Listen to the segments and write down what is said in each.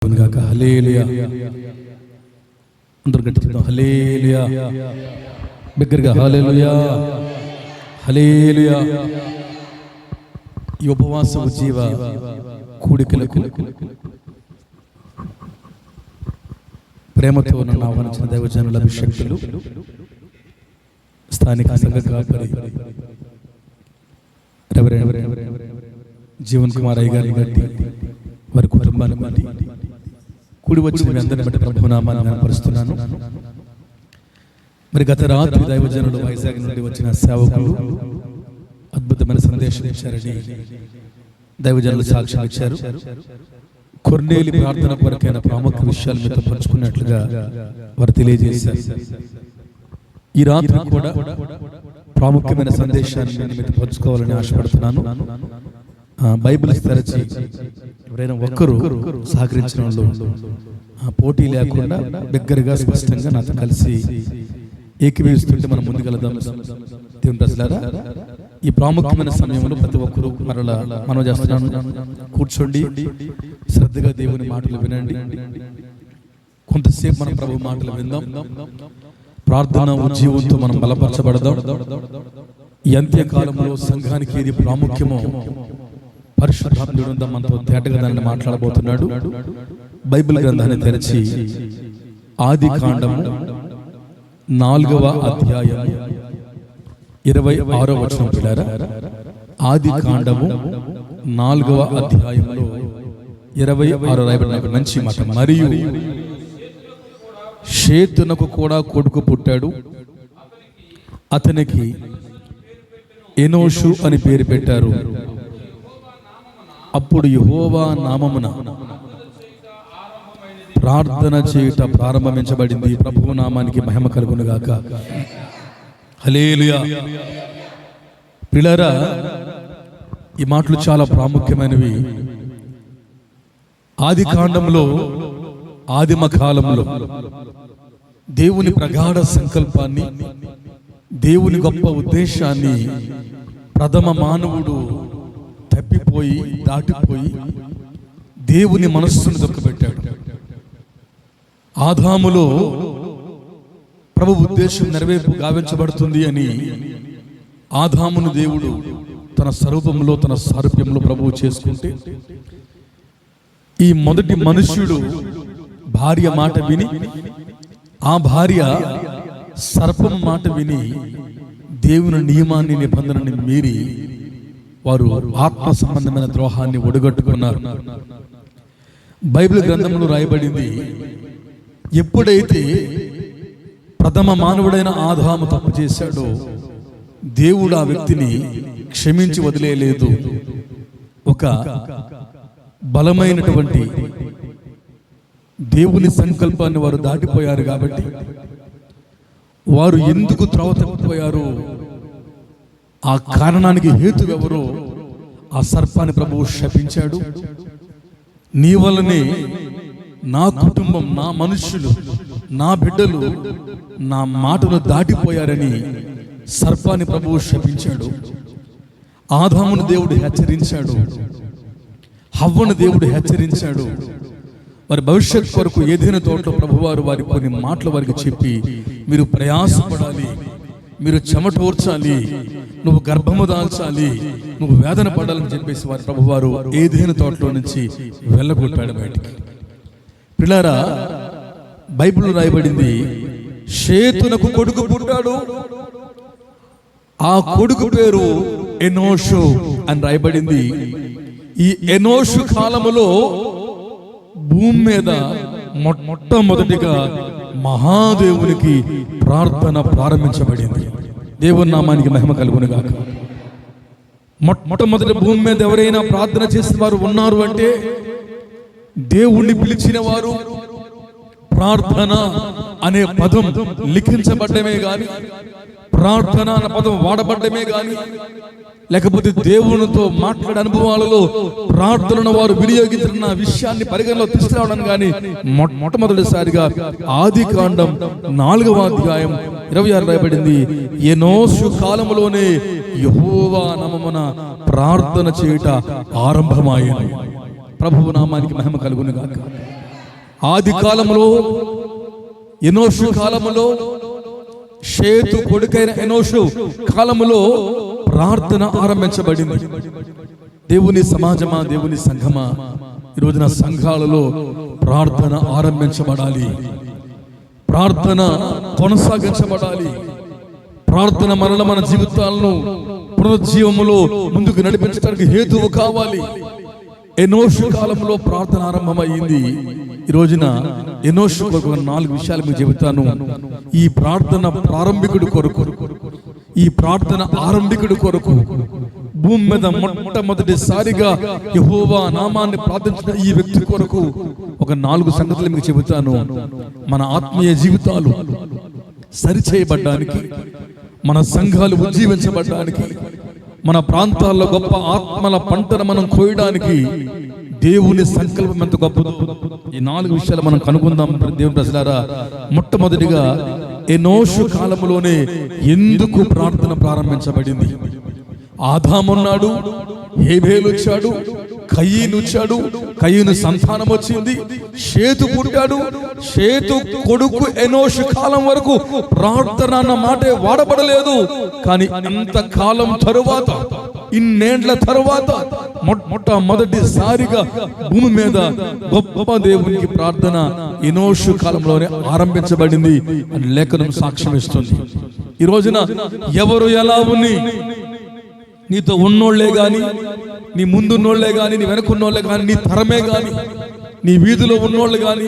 హల్లెలూయా. అందరూ గట్టిగా చెప్తాం హల్లెలూయా. బిగ్గరగా హల్లెలూయా హల్లెలూయా. ఈ ఉపవాస జీవ కూడికలకు ప్రేమతో నన్ను ఆహ్వానించిన దైవజనుల అభిషేకులు, స్థానిక సంఘ కాపరి రెవరెండ్ జీవన్ కుమార్ అయ్య గారిని బట్టి, వారి కుటుంబాన్ని బట్టి, కూడి వచ్చిన మీ అందరిని బట్టి ప్రభునామాన్ని కనపరుస్తున్నాను. మరి గత రాత్రి దైవజనులు వైజాగ్ నుండి వచ్చిన సేవకులు అద్భుతమైన సందేశం ఇచ్చారని దైవజనులు సాక్ష్యం ఇచ్చారు. కొర్నేలి ప్రార్థన కొరకైన ప్రాముఖ్య విషయాలు మీతో పంచుకున్నట్లుగా వారు తెలియజేశారు. ఈ రాత్రి కూడా ప్రాముఖ్యమైన సందేశాన్ని నేను మీతో పంచుకోవాలని ఆశపడుతున్నాను. బైబిల్ తెరచి ఎవరైనా ఒక్కరు సహకరించిన వాళ్ళు పోటీ లేకుండా దగ్గరగా స్పష్టంగా నాతో కలిసి ఏకీభవిస్తుంటే మనం ముందుకెళ్దాం. దేవుని ప్రజలారా, ఈ ప్రాముఖ్యమైన సమయంలో ప్రతి ఒక్కరూ మరలా మనం చేస్తున్నాను, కూర్చోండి, శ్రద్ధగా దేవుని మాటలు వినండి. కొంతసేపు మనం ప్రభు మాటలు విందాం. ప్రార్థన ఉజ్జీవంతో మనం బలపరచబడదాం. ఈ అంత్యకాలంలో సంఘానికి ఏది ప్రాముఖ్యమో పరిశుద్ధాత్ముడు మనతో తేటగా దాన్ని మాట్లాడబోతున్నాడు. బైబిల్ గ్రంథాన్ని తెరచి ఆది కాండము 4వ అధ్యాయం 26వ వచనం పిల్లారా. ఆది కాండము 4వ అధ్యాయంలో 26 రాయబడిన మంచి మాట. మరియు షేతునకు కూడా కొడుకు పుట్టాడు, అతనికి ఎనోషు అని పేరు పెట్టారు. అప్పుడు యెహోవా నామమున ప్రార్థన చేయుట ప్రారంభించబడింది. ప్రభువు నామానికి మహిమ కలుగును గాక. హల్లెలూయా. ప్రియులారా, ఈ మాటలు చాలా ప్రాముఖ్యమైనవి. ఆది కాండంలో, ఆదిమ కాలంలో దేవుని ప్రగాఢ సంకల్పాన్ని, దేవుని గొప్ప ఉద్దేశాన్ని ప్రథమ మానవుడు తప్పిపోయి, దాటిపోయి దేవుని మనస్సును దుఃఖపెట్టాడు. ఆదాములో ప్రభు ఉద్దేశం నెరవేర్పు గావించబడుతుంది అని ఆదామును దేవుడు తన స్వరూపంలో, తన సారూప్యంలో ప్రభువు చేసుకుంటే, ఈ మొదటి మనుష్యుడు భార్య మాట విని, ఆ భార్య సర్పం మాట విని దేవుని నియమాన్ని, నిబంధనని మీరి వారు ఆత్మ సంబంధమైన ద్రోహాన్ని ఒడగట్టుకున్నారు. బైబిల్ గ్రంథంలో రాయబడింది, ఎప్పుడైతే ప్రథమ మానవుడైన ఆదాము తప్పు చేశాడో దేవుడు ఆ వ్యక్తిని క్షమించి వదిలేయలేదు. ఒక బలమైనటువంటి దేవుని సంకల్పాన్ని వారు దాటిపోయారు. కాబట్టి వారు ఎందుకు త్రోవ తప్పిపోయారు, ఆ కారణానికి హేతు ఎవరో ఆ సర్పాన్ని ప్రభువు శపించాడు. నీ వల్లనే నా కుటుంబం, నా మనుష్యులు, నా బిడ్డలు నా మాటను దాటిపోయారని సర్పాన్ని ప్రభువు శపించాడు. ఆదామును దేవుడు హెచ్చరించాడు, హవ్వను దేవుడు హెచ్చరించాడు. వారి భవిష్యత్ కొరకు ఏదైనా తోటలో ప్రభువారు వారి కొన్ని మాటలు వారికి చెప్పి, మీరు ప్రయాసపడాలి, మీరు చెమటోర్చాలి, నువ్వు గర్భము దాల్చాలి, నువ్వు వేదన పడాలని చెప్పేసి వారి ప్రభువారు ఏదైనా తోటలో నుంచి వెళ్ళగొట్టాడు బయటికి. పిల్లారా, బైబిల్లో రాయబడింది, షేతునకు కొడుకు పుట్టాడు, ఆ కొడుకు పేరు ఎనోషు అని రాయబడింది. ఈ ఎనోషు కాలములో భూమి మీద మొట్టమొదటిగా మహాదేవునికి ప్రార్థన ప్రారంభించబడింది. దేవుని నామానికి మహిమ కలుగును గాక. మొట్టమొదటి భూమి మీద ఎవరైనా ప్రార్థన చేసిన వారు ఉన్నారు అంటే దేవుణ్ణి పిలిచిన వారు, ప్రార్థన అనే పదం లిఖించబడ్డమే గాని, ప్రార్థన అనే పదం వాడబడ్డమే గాని, లేకపోతే దేవునితో మాట్లాడే అనుభవాలలో ప్రార్థనను వారు వినియోగించిన విషయాన్ని పరిగణలో తీసుకురావడం కానీ మొట్టమొదటిసారిగా ఆది కాండం 4వ అధ్యాయం 26 రాయబడింది, ఎనోషు కాలములోనే యెహోవా నామమున ప్రార్థన చేయుట ఆరంభమాయెను. ప్రభువు నామానికి మహిమ కలుగును గాక. ఆది కాలంలో ఎనోషు కాలములో, షేతు కొడుకైన ఎనోషు కాలములో ప్రార్థన ఆరంభించబడింది. దేవుని సమాజమా, దేవుని సంఘమా, ఈ రోజున సంఘాలలో ప్రార్థన ఆరంభించబడాలి, ప్రార్థన కొనసాగించబడాలి. ప్రార్థన మరల మన జీవితాలను పునరుజ్జీవములో ముందుకు నడిపించడానికి హేతువు కావాలి. ఎనోషు కాలంలో ప్రార్థన ఆరంభమైంది. ఈ రోజున ఎనోషు కొరకు 4 విషయాలు మీకు చెబుతాను. ఈ ప్రార్థన ప్రారంభికుడు కొరకు, ఈ ప్రార్థన ఆరంభికుడు కొరకు, భూమి మీద మొట్టమొదటిసారిగా యెహోవా నామాన్ని ప్రార్థించిన ఈ వ్యక్తి కొరకు ఒక 4 సంగతులు మీకు చెబుతాను. మన ఆత్మీయ జీవితాలు సరిచేయబడ్డానికి, మన సంఘాలు ఉజ్జీవించబడ్డానికి, మన ప్రాంతాల్లో గొప్ప ఆత్మల పంటను మనం కోయడానికి దేవుని సంకల్పం ఎంత గొప్పదో ఈ 4 విషయాలు మనం కనుగొందాం. దేవుని ప్రజలారా, మొట్టమొదటిగా ఎనోషు కాలంలోనే ఎందుకు ప్రార్థన ప్రారంభించబడింది? ఆదాము ఉన్నాడు, హేబేలు వచ్చాడు, కయీను వచ్చాడు, కయీను సంతానం వచ్చింది, షేతు పుట్టాడు. షేతు కొడుకు ఎనోషు కాలం వరకు ప్రార్థన అన్న మాటే వాడబడలేదు. కానీ అంతకాలం తరువాత, ఇన్నేండ్ల తరువాత మొట్టమొదటిసారిగా భూమి మీద గొప్ప దేవునికి ప్రార్థన ఎనోషు కాలంలోనే ఆరంభించబడింది అని లేఖనం సాక్ష్యం ఇస్తుంది. ఈ రోజున ఎవరు ఎలా ఉన్ని, నీతో ఉన్నోళ్లే గాని, నీ ముందున్నోళ్లే గాని, నీ వెనకున్నోళ్లే గాని, నీ తరమే గాని, నీ వీధిలో ఉన్నోళ్ళు గాని,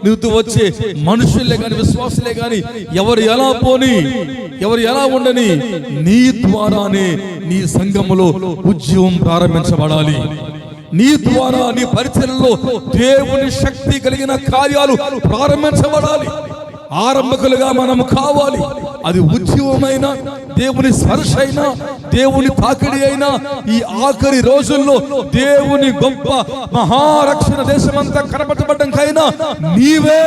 నీతో వచ్చే మనుషులే గాని, విశ్వాసులే గాని, ఎవరు ఎలా పోని, ఎవరు ఎలా ఉండని, నీ ద్వారానే నీ సంఘములో ఉద్యమం ప్రారంభించబడాలి. నీ ద్వారా, నీ పరిచర్యలో దేవుని శక్తి కలిగిన కార్యాలు ప్రారంభించబడాలి. ఆరంభకులుగా మనం కావాలి. అది ఉద్యమమైన, దేవుని స్పర్శ అయినా, దేవుని తాకిడి అయినా, ఈ ఆఖరి రోజుల్లో దేవుని గొప్ప మహారక్షణ దేశమంతా కనపడబడ్డాకైనా నీవే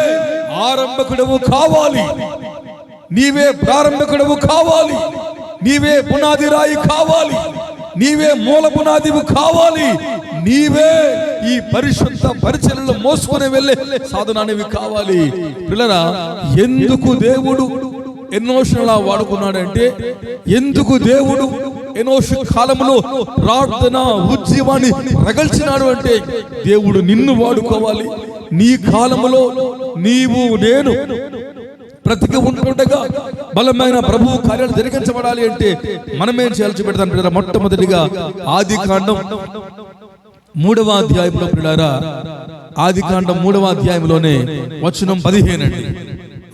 ఆరంభకుడవు కావాలి, నీవే ప్రారంభకుడవు కావాలి, నీవే పునాది రాయి కావాలి, నీవే మూల పునాదివు కావాలి, నీవే ఈ పరిశుద్ధ పరిచర్యలు మోసుకుని వెళ్ళే సాధనానివి కావాలి. పిల్లరా, ఎందుకు దేవుడు ఎనోషులా వాడుకున్నాడంటే, ఎందుకు దేవుడు ఎనోషు కాలంలో ప్రార్థన ఉద్యమాన్ని రగల్చినాడు అంటే, దేవుడు నిన్ను వాడుకోవాలి. నీ కాలంలో నీవు నేను బ్రతికి ఉంటుండగా బలమైన ప్రభువు కార్యాలు జరిగించబడాలి అంటే మనమేం చేయాల్సి పెడతాను పిల్లరా? మొట్టమొదటిగా ఆది కాండం 3వ అధ్యాయంలో పిల్లారా, ఆది కాండం 3వ అధ్యాయంలోనే వచనం 15 అండి.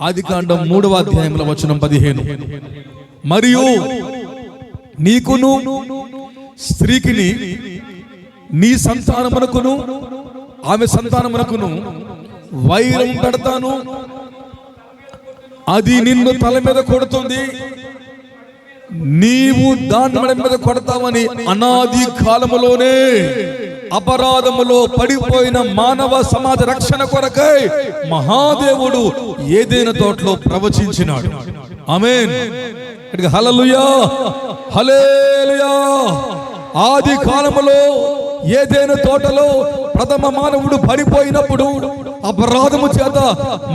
ఆది కాండం 3వ అధ్యాయంలో వచనం 15, మరియు నీకును స్త్రీకిని నీ సంతానమునకును ఆమె సంతానమునకును వైరం పెడతాను, అది నిన్ను తల మీద కొడుతుంది, నీవు దాని మెడ మీద కొడతావని అనాది కాలములోనే అపరాధములో పడిపోయిన మానవ సమాజ రక్షణ కొరకై మహాదేవుడు ఏదైనా తోటలో ప్రవచించినాడు. ఆమేన్. హల్లెలూయా, హల్లెలూయా. ఆది కాలములో ఏదైనా తోటలో ప్రథమ మానవుడు పడిపోయినప్పుడు, అపరాధము చేత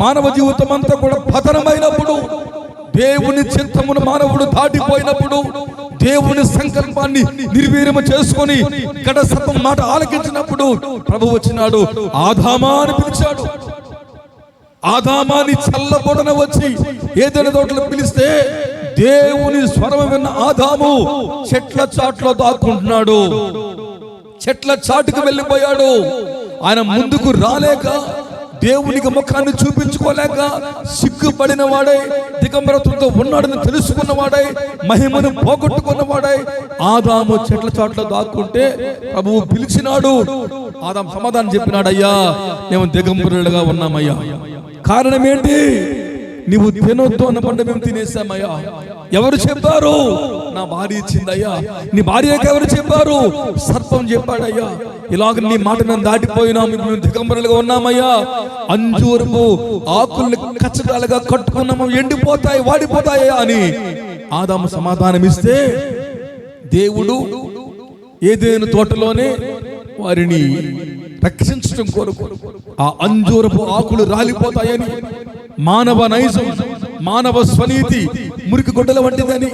మానవ జీవితం అంతా కూడా పతనమైనప్పుడు, దేవుని చిత్తమును మానవుడు దాటిపోయినప్పుడు, దేవుని సంకల్పాన్ని నిర్వీర్యము చేసుకొని గడ సర్పం మాట ఆలకించినప్పుడు ప్రభువు వచ్చినాడు, ఆదామా అని పిలిచాడు. ఆదామాని చల్లబొడన వచ్చి ఏదైనా తోటలో పిలిస్తే దేవుని స్వరం విన్న ఆదాము చెట్ల చాట్లో దాక్కుంటున్నాడు, చెట్ల చాటుకు వెళ్ళిపోయాడు. ఆయన ముందుకు రాలేక, దేవునికి ముఖాన్ని చూపించుకోలేక, సిగ్గుపడిన వాడై, దిగంబరత్వంతో ఉన్నాడని తెలుసుకున్న వాడై, మహిమను పోగొట్టుకున్న వాడై ఆదాము చెట్ల చాట్లో దాక్కుంటే ప్రభువు పిలిచినాడు. ఆదాము సమాధానం చెప్పినాడు, అయ్యా మేము దిగంబరులుగా ఉన్నామయ్యా. కారణం ఏంటి? నీవు తినొద్దు అన్న పంట మేము తినేసామయ్యా. ఎవరు చెప్పారు? నా భార్య ఇచ్చిందయ్యా. నీ భార్యకి ఎవరు చెప్పారు? సర్పం చెప్పాడయ్యా. ఇలాగ నీ మాట మేము దాటిపోయినా మేము దిగంబరులుగా ఉన్నామయ్యా. అంజూరపు ఆకుల్ని కచ్చడాలుగా కట్టుకున్నాము, ఎండిపోతాయి, వాడిపోతాయా అని ఆదాము సమాధానం ఇస్తే, దేవుడు ఏదైనా తోటలోనే వారిని రక్షించడం కొరకు ఆ అంజూరపు ఆకులు రాలిపోతాయని, మానవ నైజం, మానవ స్వనీతి మురికి గొడ్డల వంటిదని,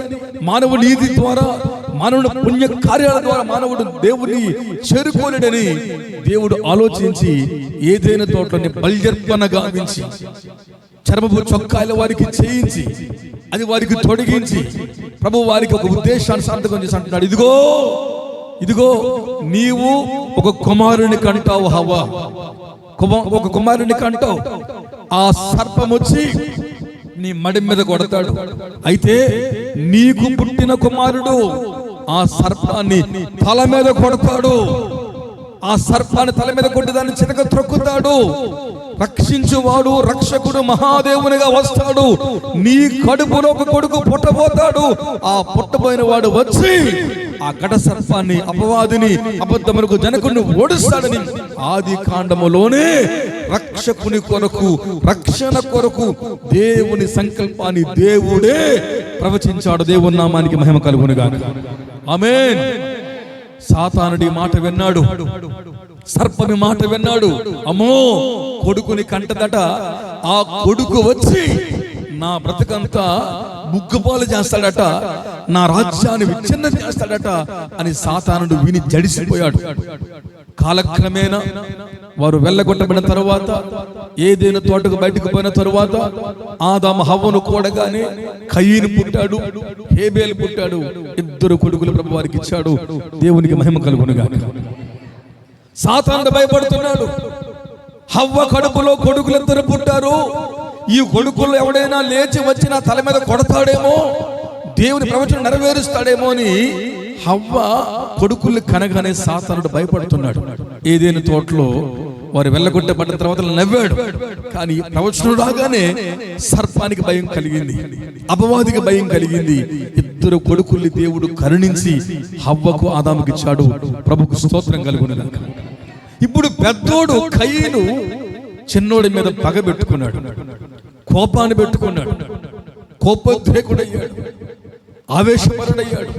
మానవ నీతి ద్వారా, మానవుడు పుణ్య కార్యాల ద్వారా మానవుడు దేవుని చేరుకోలేడని దేవుడు ఆలోచించి ఏదైనా తోటలోని బల్యర్పణ గావించి చర్మపు చొక్కాయల వారికి చేయించి అది వారికి తొడిగించి ప్రభు వారికి ఒక ఉద్దేశాన్ని సార్థకం చేసి అంటున్నాడు, ఇదిగో ఇదిగో నీవు ఒక కుమారుని కంటావు హవ్వ, ఒక కుమారుని కంటావు. ఆ సర్పం వచ్చి నీ మడి మీద కొడతాడు. అయితే నీకు పుట్టిన కుమారుడు ఆ సర్పాన్ని తల మీద కొడతాడు. ఆ సర్పాన్ని తల మీద కొట్టి దాన్ని చితక త్రొక్కుతాడు. రక్షించువాడు, రక్షకుడు, మహాదేవునిగా వస్తాడు. నీ కడుపులో ఒక కొడుకు పుట్టబోతాడు. ఆ పుట్టబోయిన వాడు వచ్చి ఆ ఘట సర్పాన్ని, అపవాదిని, అబద్ధములకు జనకుడిని ఓడిస్తాడని ఆది కాండములోనే రక్షకుని కొరకు, రక్షణ కొరకు దేవుని సంకల్పాన్ని దేవుడే ప్రవచించాడు. దేవుని నామానికి మహిమ కలుగును గాక. ఆమేన్. సాతానుడి మాట విన్నాడు, సర్పమి మాట విన్నాడు. అమ్మో, కొడుకుని కంటదట. ఆ కొడుకు వచ్చి నా బ్రతుకంతా ముగ్గుపాలు చేస్తాడట, నా రాజ్యాన్ని విచ్ఛిన్నం చేస్తాడట అని సాతానుడు విని జడిసిపోయాడు. కాలక్రమేణా వారు వెళ్ళగొట్టబడిన తరువాత, ఏదైనా తోటకు బయటకు పోయిన తరువాత ఆదాము హవ్వను కూడగానే కయీను పుట్టాడు, హేబేలు పుట్టాడు. ఇద్దరు కొడుకులు ప్రభు వారికి ఇచ్చాడు. దేవునికి మహిమ కలుగును గాక. సాతానుడు భయపడుతున్నాడు. హవ్వ కడుపులో కొడుకులిద్దరు పుట్టారు. ఈ కొడుకులు ఎవడైనా లేచి వచ్చి నా తల మీద కొడతాడేమో, దేవుని ప్రవచనం నెరవేరుస్తాడేమో అని హవ్వ కొడుకుల్ని కనగానే సాతానుడు భయపడుతున్నాడు. ఏదైనా తోటలో వారు వెళ్ళగొట్టబడిన తర్వాత నవ్వాడు. కానీ ప్రవచనం రాగానే సర్పానికి భయం కలిగింది, అపవాదికి భయం కలిగింది. ఇద్దరు కొడుకుల్ని దేవుడు కరుణించి హవ్వకు ఆదాముకి ఇచ్చాడు. ప్రభుకు స్తోత్రం కలుగును గాక. ఇప్పుడు పెద్దోడు కయీను చిన్నోడి మీద పగ పెట్టుకున్నాడు, కోపాన్ని పెట్టుకున్నాడు, కోపోద్రేకుడయ్యాడు, ఆవేశపరుడయ్యాడు,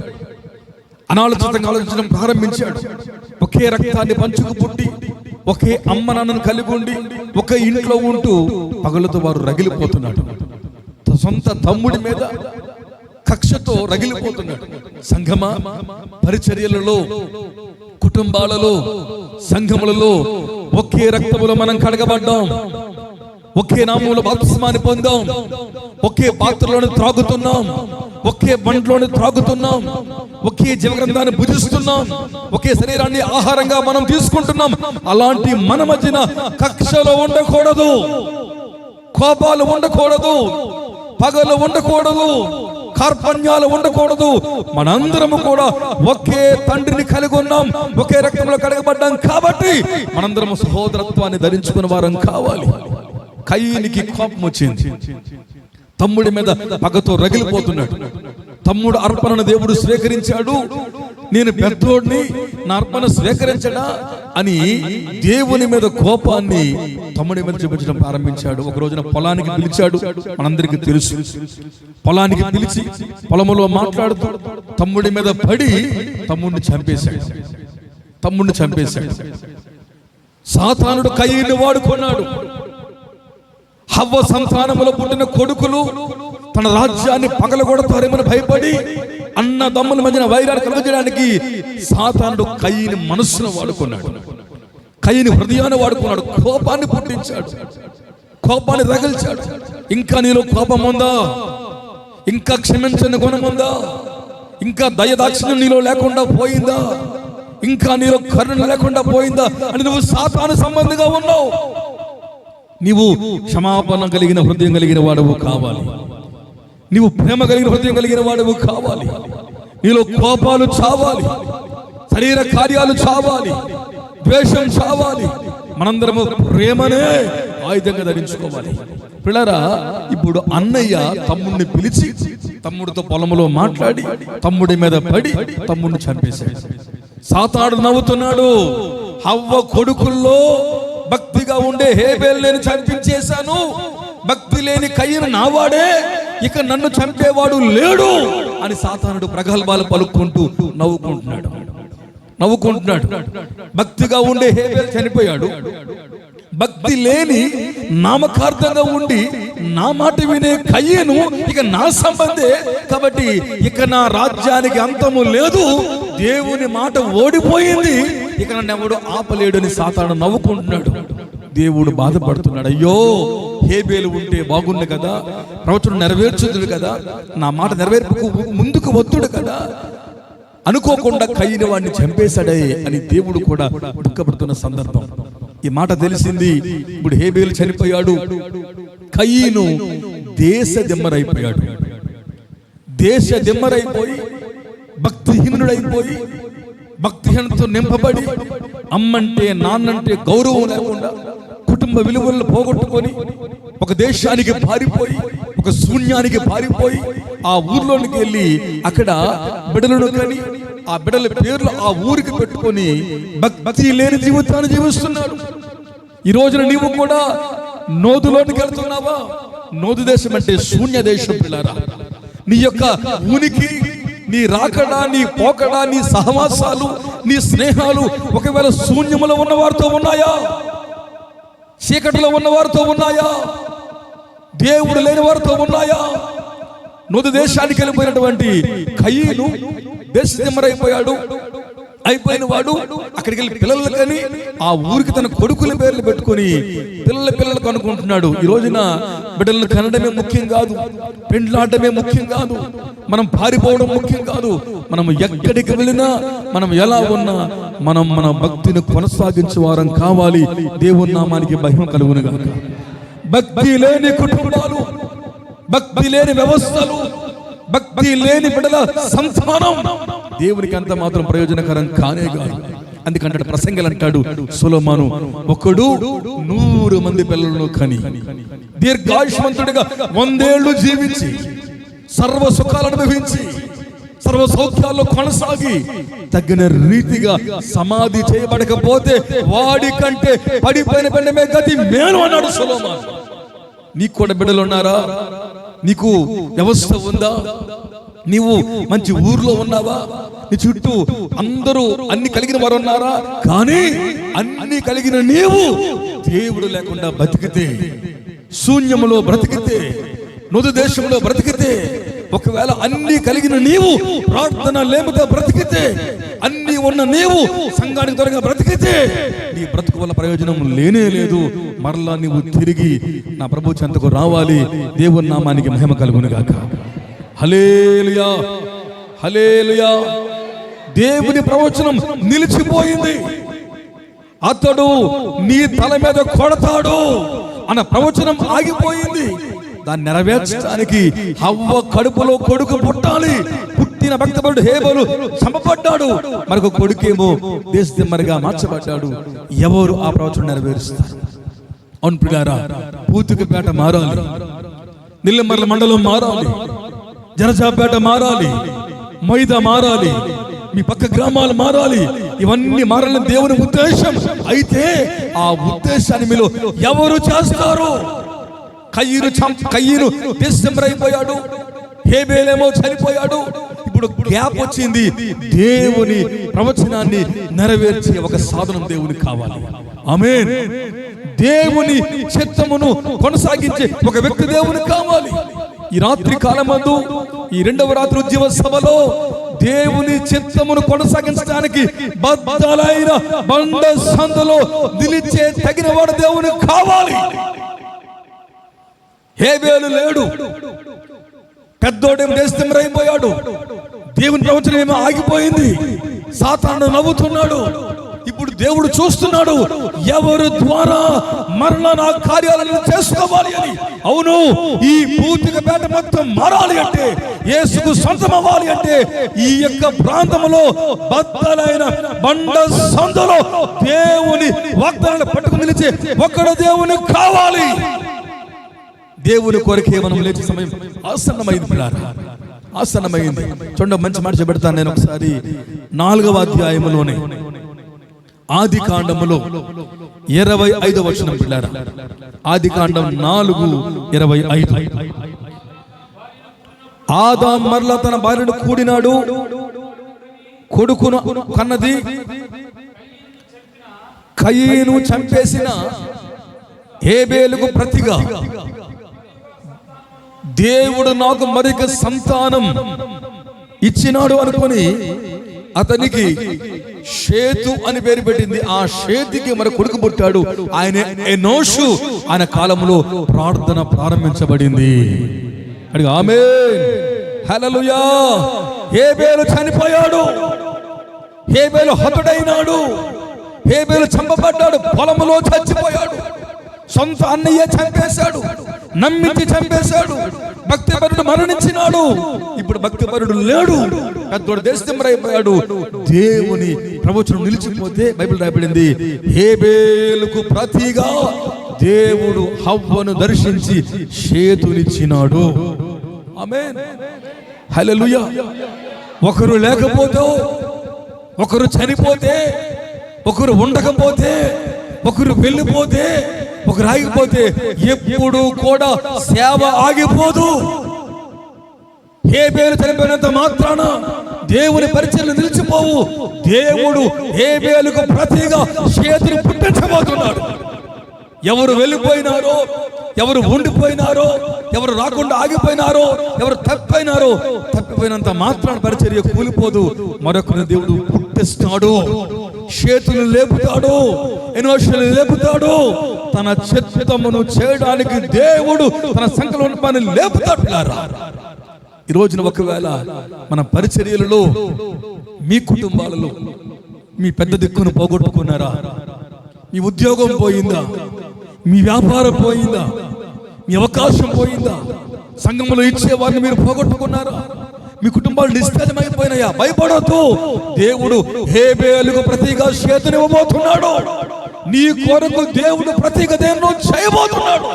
అనాలోచితంగా ఆలోచించడం ప్రారంభించాడు. ఒకే రక్తాన్ని పంచుకు పుట్టి, ఒకే అమ్మ నాన్నను కలిగి ఉండి, ఒక ఇంట్లో ఉంటూ పగలతో వారు రగిలిపోతున్నాడు. సొంత తమ్ముడి మీద కక్షతో రగిలిపోతున్నాడు. సంఘమా, పరిచర్యలలో, కుటుంబాలలో, సంఘములలో ఒకే రక్తములో మనం కడగబడ్డాం, ఒకే నామములో బాప్తిస్మాన్ని పొందాం, ఒకే పాత్రలోని త్రాగుతున్నాం, ఒకే బండ్లోని త్రాగుతున్నాం, ఒకే జీవగ్రంథాన్ని భుజిస్తున్నాం, ఒకే శరీరాన్ని ఆహారంగా మనం తీసుకుంటున్నాం. అలాంటి మన మధ్యన కక్షలు ఉండకూడదు, కోపాలు ఉండకూడదు, పగలు ఉండకూడదు, కార్పణ్యాలు ఉండకూడదు. మనందరము కూడా ఒకే తండ్రిని కలిగి ఉన్నాం, ఒకే రక్తంలో కడగబడ్డాం. కాబట్టి మనందరము సహోదరత్వాన్ని ధరించుకున్న వారం కావాలి. కయీనికి కోపం వచ్చింది, తమ్ముడి మీద పగతో రగిలిపోతున్నాడు. తమ్ముడు అర్పణను దేవుడు స్వీకరించాడు, నేను పెద్దోడిని, నా అర్పణ స్వీకరించడా అని దేవుని మీద కోపాన్ని తమ్ముడి మీద చూపించడం ప్రారంభించాడు. ఒక రోజున పొలానికి పిలిచాడు. మనందరికీ తెలుసు, పొలానికి పిలిచి పొలములో మాట్లాడుతూ తమ్ముడి మీద పడి తమ్ముడిని చంపేశాడు. సాతానుడు కయీను వాడుకున్నాడు. హవ్వ సంతానములో పుట్టిన కొడుకులు తన రాజ్యాన్ని పగలగొడతారేమని భయపడి అన్నదమ్ముల మధ్యన వైరాన్ని కలుగజేయడానికి సాతానుడు కయీను మనస్సును వాడుకున్నాడు, కయీను హృదయాన్ని వాడుకున్నాడు, కోపాన్ని పుట్టించాడు, కోపాన్ని రగిల్చాడు. ఇంకా నీలో కోపం ఉందా? ఇంకా క్షమించని గుణం ఉందా? ఇంకా దయదాక్షిణ్యం నీలో లేకుండా పోయిందా? ఇంకా నీలో కరుణ లేకుండా పోయిందా అని నువ్వు సాతాను సంబంధిగా ఉన్నావు. నీవు క్షమాపణ కలిగిన హృదయం కలిగిన వాడవు కావాలి. నీవు ప్రేమ కలిగిన హృదయం కలిగిన వాడవు కావాలి. నీలో కోపాలు చావాలి, శరీర కార్యాలు చావాలి, ద్వేషం చావాలి. మనందరము ప్రేమనే ఆయుధంగా ధరించుకోవాలి. పిల్లరా, ఇప్పుడు అన్నయ్య తమ్ముడిని పిలిచి తమ్ముడితో పొలంలో మాట్లాడి తమ్ముడి మీద పడి తమ్ముడిని చంపేశాడు. సాతానుడు నవ్వుతున్నాడు. హవ్వ కొడుకుల్లో భక్తిగా ఉండే హేబేలు నేను చంపించేశాను, భక్తి లేని కయీను నావాడే, ఇక నన్ను చంపేవాడు లేడు అని సాతానుడు ప్రగల్భాలు పలుక్కుంటూ నవ్వుకుంటున్నాడు. నవ్వుకుంటున్నాడు. భక్తిగా ఉండే హేబేలు చనిపోయాడు. భక్తి లేని నామకార్థంగా ఉండి నా మాట వినే కయ్యను ఇక నా సంబంధే, కాబట్టి ఇక నా రాజ్యానికి అంతము లేదు, దేవుని మాట ఓడిపోయింది, ఇక నన్ను ఎవడు ఆపలేడని సాతాను నవ్వుకుంటున్నాడు. దేవుడు బాధపడుతున్నాడు. అయ్యో, హేబేలు ఉంటే బాగుండు కదా, ప్రవచనం నెరవేర్చుదుడు కదా, నా మాట నెరవేర్పుకు ముందుకు వద్దుడు కదా, అనుకోకుండా కయ్యను వాడిని చంపేశాడే అని దేవుడు కూడా దుఃఖపడుతున్న సందర్భం. ఈ మాట తెలిసింది. ఇప్పుడు హేబేలు చనిపోయాడు, కయ్యను దేశ దిమ్మరైపోయాడు. దేశ దిమ్మరైపోయి భక్తిహీనుడైపోయి భక్తిహీనతో నింపబడి అమ్మంటే నాన్నంటే గౌరవం లేకుండా కుటుంబ విలువలను పోగొట్టుకొని ఒక దేశానికి పారిపోయి ఒక శూన్యానికి పారిపోయి ఆ ఊర్లోనికి వెళ్ళి అక్కడ బిడలను కని ఆ బిడల పేర్లు ఆ ఊరికి పెట్టుకొని భక్తి లేని జీవితాన్ని జీవిస్తున్నాడు. ఈ రోజున నీవు కూడా నోదులోనికి వెళ్తున్నావా? నోదు దేశం అంటే శూన్య దేశం పిల్లారా. నీ యొక్క ఉనికి, నీ రాకడా, నీ పోకడా, నీ సహవాసాలు, నీ స్నేహాలు ఒకవేళ శూన్యములో ఉన్న వారితో ఉన్నాయా? చీకటిలో ఉన్న వారితో ఉన్నాయా? దేవుడు లేని వారితో ఉన్నాయా? నోదు దేశానికి వెళ్ళిపోయినటువంటి కయ్యను దేశదిమ్మరైపోయాడు. అయిపోయిన వాడు అక్కడికి వెళ్ళి పిల్లలు కని ఆ ఊరికి తన కొడుకుల పేర్లు పెట్టుకొని పిల్లలకు అనుకుంటున్నాడు. ఈ రోజున బిడ్డలను కనడమే ముఖ్యం కాదు, పెండ్లాడమే ముఖ్యం కాదు, మనం పారిపోవడం ముఖ్యం కాదు. మనం ఎక్కడికి వెళ్ళినా, మనం ఎలా ఉన్నా, మనం మన భక్తిని కొనసాగించే వారం కావాలి. దేవుని నామానికి మహిమ కలుగును గాక. భక్తి లేని కుటుంబాలు, భక్తి లేని వ్యవస్థలు, భక్తి లేని బిడ్డల సంతానం దేవునికి అంత మాత్రం ప్రయోజనకరం కానే కాదు. అందుకంటాడు ప్రసంగలు అంటాడు సొలొమోను, ఒకడు 100 మంది పిల్లలను కని దీర్ఘాయుష్మంతుడిగా 100 ఏళ్ళు జీవించి సర్వ సుఖాలు అనుభవించి సర్వ సౌఖ్యాల్లో కొనసాగి తగిన రీతిగా సమాధి చేయబడకపోతే వాడి కంటే పడిపోయిన బిడ్డమే గతి మేలు అన్నాడు సొలొమోను. నీకు కూడా బిడ్డలు ఉన్నారా? నీకు వ్యవస్థ ఉందా? నీవు మంచి ఊర్లో ఉన్నావా? నీ చుట్టూ అందరూ అన్ని కలిగిన వారు ఉన్నారా? కానీ అన్ని కలిగిన నీవు దేవుడు లేకుండా బ్రతికితే, శూన్యములో బ్రతికితే, నొదు దేశంలో బ్రతికితే, ఒకవేళ అన్ని కలిగిన నీవు ప్రార్థన లేమితో బ్రతికితే, అన్ని ఉన్న నీవు సంఘానికి త్వరగా బ్రతికితే, నీ బ్రతుకు వల్ల ప్రయోజనం లేనే లేదు. మరలా నీవు తిరిగి నా ప్రభు చెంతకు రావాలి. దేవుని నామానికి మహిమ కలుగును గాక. హల్లెలూయా, హల్లెలూయా. దేవుని ప్రవచనం నిలిచిపోయింది. అతడు నీ తల మీద కొడతాడు అన్న ప్రవచనం ఆగిపోయింది. దాన్ని నెరవేర్చడానికి హవ్వ కడుపులో కొడుకు పుట్టాలి. పుట్టిన భక్తపరుడు హేబేలు చంపబడ్డాడు. మరొక కొడుకేమో దేశదిమ్మరిగా మార్చబడ్డాడు. ఎవరు ఆ ప్రవచనం నెరవేరుస్తారు? అవును ప్రియులారా, పూతికపేట మారాలి, నిల్లమర్ల మండలం మారాలి, జనజాపేట మారాలి, మైదా మారాలి, మీ పక్క గ్రామాలు మారాలి. ఇవన్నీ మారాలని దేవుని ఉద్దేశం. అయితే ఆ ఉద్దేశాన్ని మీలో ఎవరు చేస్తారు? కయ్యను డిసెంబరైపోయాడు, హేబేలేమో చనిపోయాడు. ఇప్పుడు గ్యాప్ వచ్చింది. దేవుని ప్రవచనాన్ని నెరవేర్చే ఒక సాధనం దేవునికి కావాలి. ఆమేన్. దేవుని చిత్తమును కొనసాగించే ఒక వ్యక్తి దేవునికి కావాలి. ఈ రాత్రి కాలమందు, ఈ 2వ రాత్రి ఉద్యమ సభలో దేవుని చిత్తమును కొనసాగించడానికి బద్దలైన బండ సందులో నిలిచే తగిన వాడు దేవునికి కావాలి. హేబేలు లేడు, పెద్దోడేమో దేశదిమ్మరైపోయాడు, దేవుని ప్రవచనం ఏమో ఆగిపోయింది, సాతాను నవ్వుతున్నాడు. ఇప్పుడు దేవుడు చూస్తున్నాడు, ఎవరు ద్వారా మరలా నా కార్యాలను చేసుకోవాలి అని. అవును, ఈ పూతికపేట మొత్తం మారాలి అంటే, యేసుకు సొంతం అవ్వాలి అంటే, ఈ యొక్క ప్రాంతంలో బద్దలైన బండ సందులో దేవుని వాగ్దానాలు పట్టుకుని నిలిచే ఒక్కడు దేవుని కావాలి. దేవుని కొరకే మనం లేచే సమయం ఆసన్నమైంది, ఆసన్నమైంది. చూడండి, మంచి మాట చెబుతాను నేను ఒకసారి. 4వ అధ్యాయములోనే ఆది కాండములో 25వ వచనం పిల్లారా. ఆది కాండం 4:25. ఆదాము మరలా తన భార్యను కూడినాడు, కొడుకును కన్నది. కయీను చంపేసిన హేబేలుకు ప్రతిగా దేవుడు నాకు మరొక సంతానం ఇచ్చినాడు అనుకొని అతనికి షేతు అని పేరు పెట్టింది. ఆ షేతుకి మరి కొడుకు పుట్టాడు, ఆయన ఎనోషు. ఆయన కాలంలో ప్రార్థన ప్రారంభించబడింది. అడిగి ఆమేన్, హల్లెలూయా. హేబేలు చనిపోయాడు, హేబేలు హతుడైనాడు, హేబేలు చంపబడ్డాడు, పొలంలో చచ్చిపోయాడు. సొంత అన్నయ్య చంపేశాడు, నమ్మించి చంపేశాడు. భక్తిపరుడు మరణించినాడు, ఇప్పుడు భక్తిపరుడు లేడు, పెద్దోడు దేశంరైపోయాడు. దేవుని ప్రవచనం నిలిచిపోతే బైబిల్ రాయబడింది, హేబేలుకు ప్రతిగా దేవుడు హవ్వను దర్శించి షేతునిచ్చినాడు. ఆమేన్, హల్లెలూయా. ఒకరు లేకపోతే, ఒకరు చనిపోతే, ఒకరు ఉండకపోతే, ఒకరు వెళ్ళిపోతే, ఒకరు ఆగిపోతే ఎప్పుడు కూడా సేవ ఆగిపోదు. హేబేలు చనిపోయినంత మాత్రాన దేవుని పరిచర్యలు నిలిచిపోవు. దేవుడు హేబేలుకు ప్రతిగా షేతుని పుట్టించబోతున్నాడు. ఎవరు వెళ్ళిపోయినారో, ఎవరు ఉండిపోయినారో, ఎవరు రాకుండా ఆగిపోయినారో, ఎవరు తప్పిపోయినంత మాత్రాన పరిచర్య కూలిపోదు. మరొకరు దేవుడు పుట్టిస్తాడు, షేతును లేపుతాడు, ఎనోషును లేపుతాడు. తన చిత్తమును చేయడానికి దేవుడు తన సంకల్పాన్ని లేపుతాడు. ఈ రోజున ఒకవేళ మన పరిచర్యలలో, మీ కుటుంబాలలో మీ పెద్ద దిక్కును పోగొట్టుకున్నారా? మీ ఉద్యోగం పోయిందా? మీ వ్యాపారం పోయిందా? మీ అవకాశం పోయిందా? సంఘంలో ఇచ్చే వారిని మీరు పోగొట్టుకున్నారా? మీ కుటుంబాలు నిస్తేజమైపోయినాయా? భయపడొద్దు, దేవుడు హేబేలుకు ప్రతిగా షేతునివ్వబోతున్నాడు. నీ కొరకు దేవుడు ప్రతిగా దేన్నో చేయబోతున్నాడు.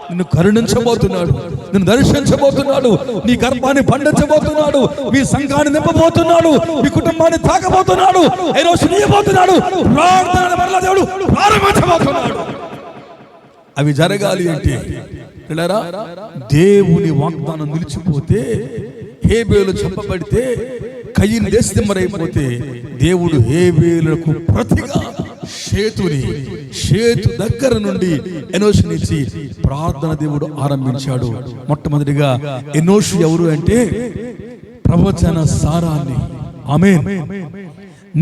నిన్ను కరుణించబోతున్నాడు, నిన్ను దర్శించబోతున్నాడు, నీ గర్భాన్ని పండించబోతున్నాడు, మీ సంఘాన్ని నింపబోతున్నాడు, మీ కుటుంబాన్ని తాకబోతున్నాడు, ఈరోజు నీయబోతున్నాడు, ప్రార్థనను మరలా దేవుడు ప్రారంభించబోతున్నాడు. అవి జరగాలి అంటే పిల్లరా, దేవుని వాగ్దానం నిలిచిపోతే, హేబేలు చంపబడితే, కయీను దేశంరైపోతే, దేవుడు హేబేలుకు ప్రతిగా షేతు దగ్గర నుండి ఎనోషునిచ్చి ప్రార్థన దేవుడు ఆరంభించాడు. మొట్టమొదటిగా ఎనోషు ఎవరు అంటే ప్రవచన సారాన్ని, ఆమేన్,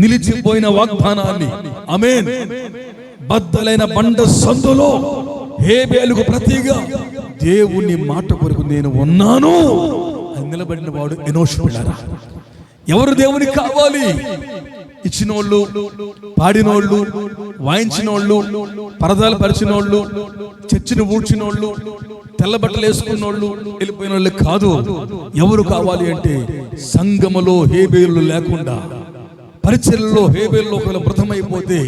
నిలిచిపోయిన వాగ్దానాన్ని, ఆమేన్, బద్దలైన బండ సందులో హేబేలుకు ప్రతిగా దేవుని మాట కొరకు నేను ఉన్నాను అని నిలబడిన వాడు ఎనోషు. ఎవరు దేవునికి కావాలి? ఇచ్చినోళ్ళు, పాడినోళ్ళు, వాయించినోళ్ళు, పరదాలు పరిచినోళ్ళు, చర్చిని ఊడ్చినోళ్ళు, తెల్ల బట్టలు వేసుకున్నోళ్ళు, వెళ్ళిపోయిన వాళ్ళు కాదు. ఎవరు కావాలి అంటే సంఘములో హేబేలు లేకుండా, పరిచర్యలో హేబేలు ఒకవేళ మృతమైపోతే,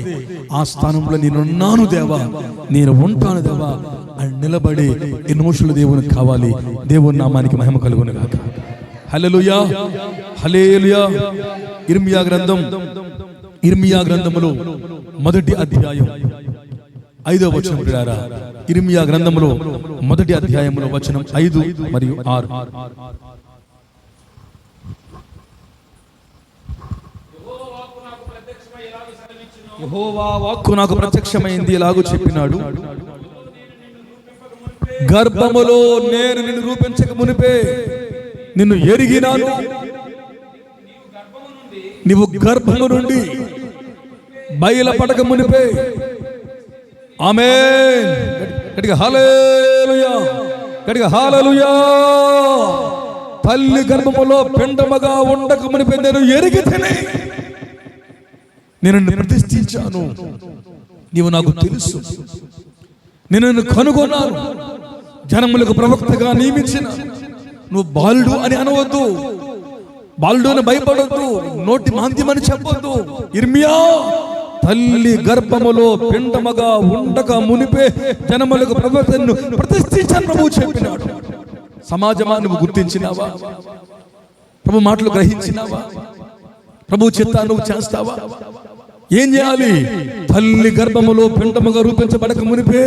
ఆ స్థానంలో నేనున్నాను దేవా, నేను ఉంటాను దేవా అని నిలబడి ఎన్నోషులు దేవునికి కావాలి. దేవుని నామానికి మహిమ కలుగును గాక. హల్లెలూయా, హల్లెలూయా. ఇర్మియా గ్రంథములో మొదటి అధ్యాయం 5వ వచనం పిల్లారా. ఇర్మియా గ్రంథములో మొదటి అధ్యాయములో వచనం 5 మరియు 6. యెహోవా వాక్కు నాకు ప్రత్యక్షమైంది, ఇలాగూ చెప్పినాడు, గర్భములో నేను నిన్ను రూపించక మునిపే నిన్ను ఎరిగినాను, నీవు గర్భము నుండి బయలుపడక మునిపే. ఆమేన్, గట్టిగా హల్లెలూయా, గట్టిగా హల్లెలూయా. తల్లి గర్భములో పిండముగా ఉండక మునిపే నేను ఎరిగితేనే నేను నిన్ను ప్రతిష్ఠించాను, నీవు నాకు తెలుసు, నేను నిన్ను కనుగొన్నాను, జనములకు ప్రవక్తగా నియమించిన. నువ్వు బాలుడు అని అనవద్దు, బాలుడు అని భయపడొద్దు, నోటి మాంద్యమని చెప్పొద్దు. ఇర్మియా, తల్లి గర్భములో పిండముగా ఉండక మునిపే జనములకు ప్రవక్తను ప్రతిష్ఠించాను ప్రభువు చెప్పినాడు. సమాజమా, నువ్వు గుర్తించినావా? ప్రభు మాటలు గ్రహించినావా? ప్రభు చిత్తాన్ని నువ్వు చేస్తావా? ఏం చేయాలి? తల్లి గర్భములో పిండముగా రూపించబడక మునిపే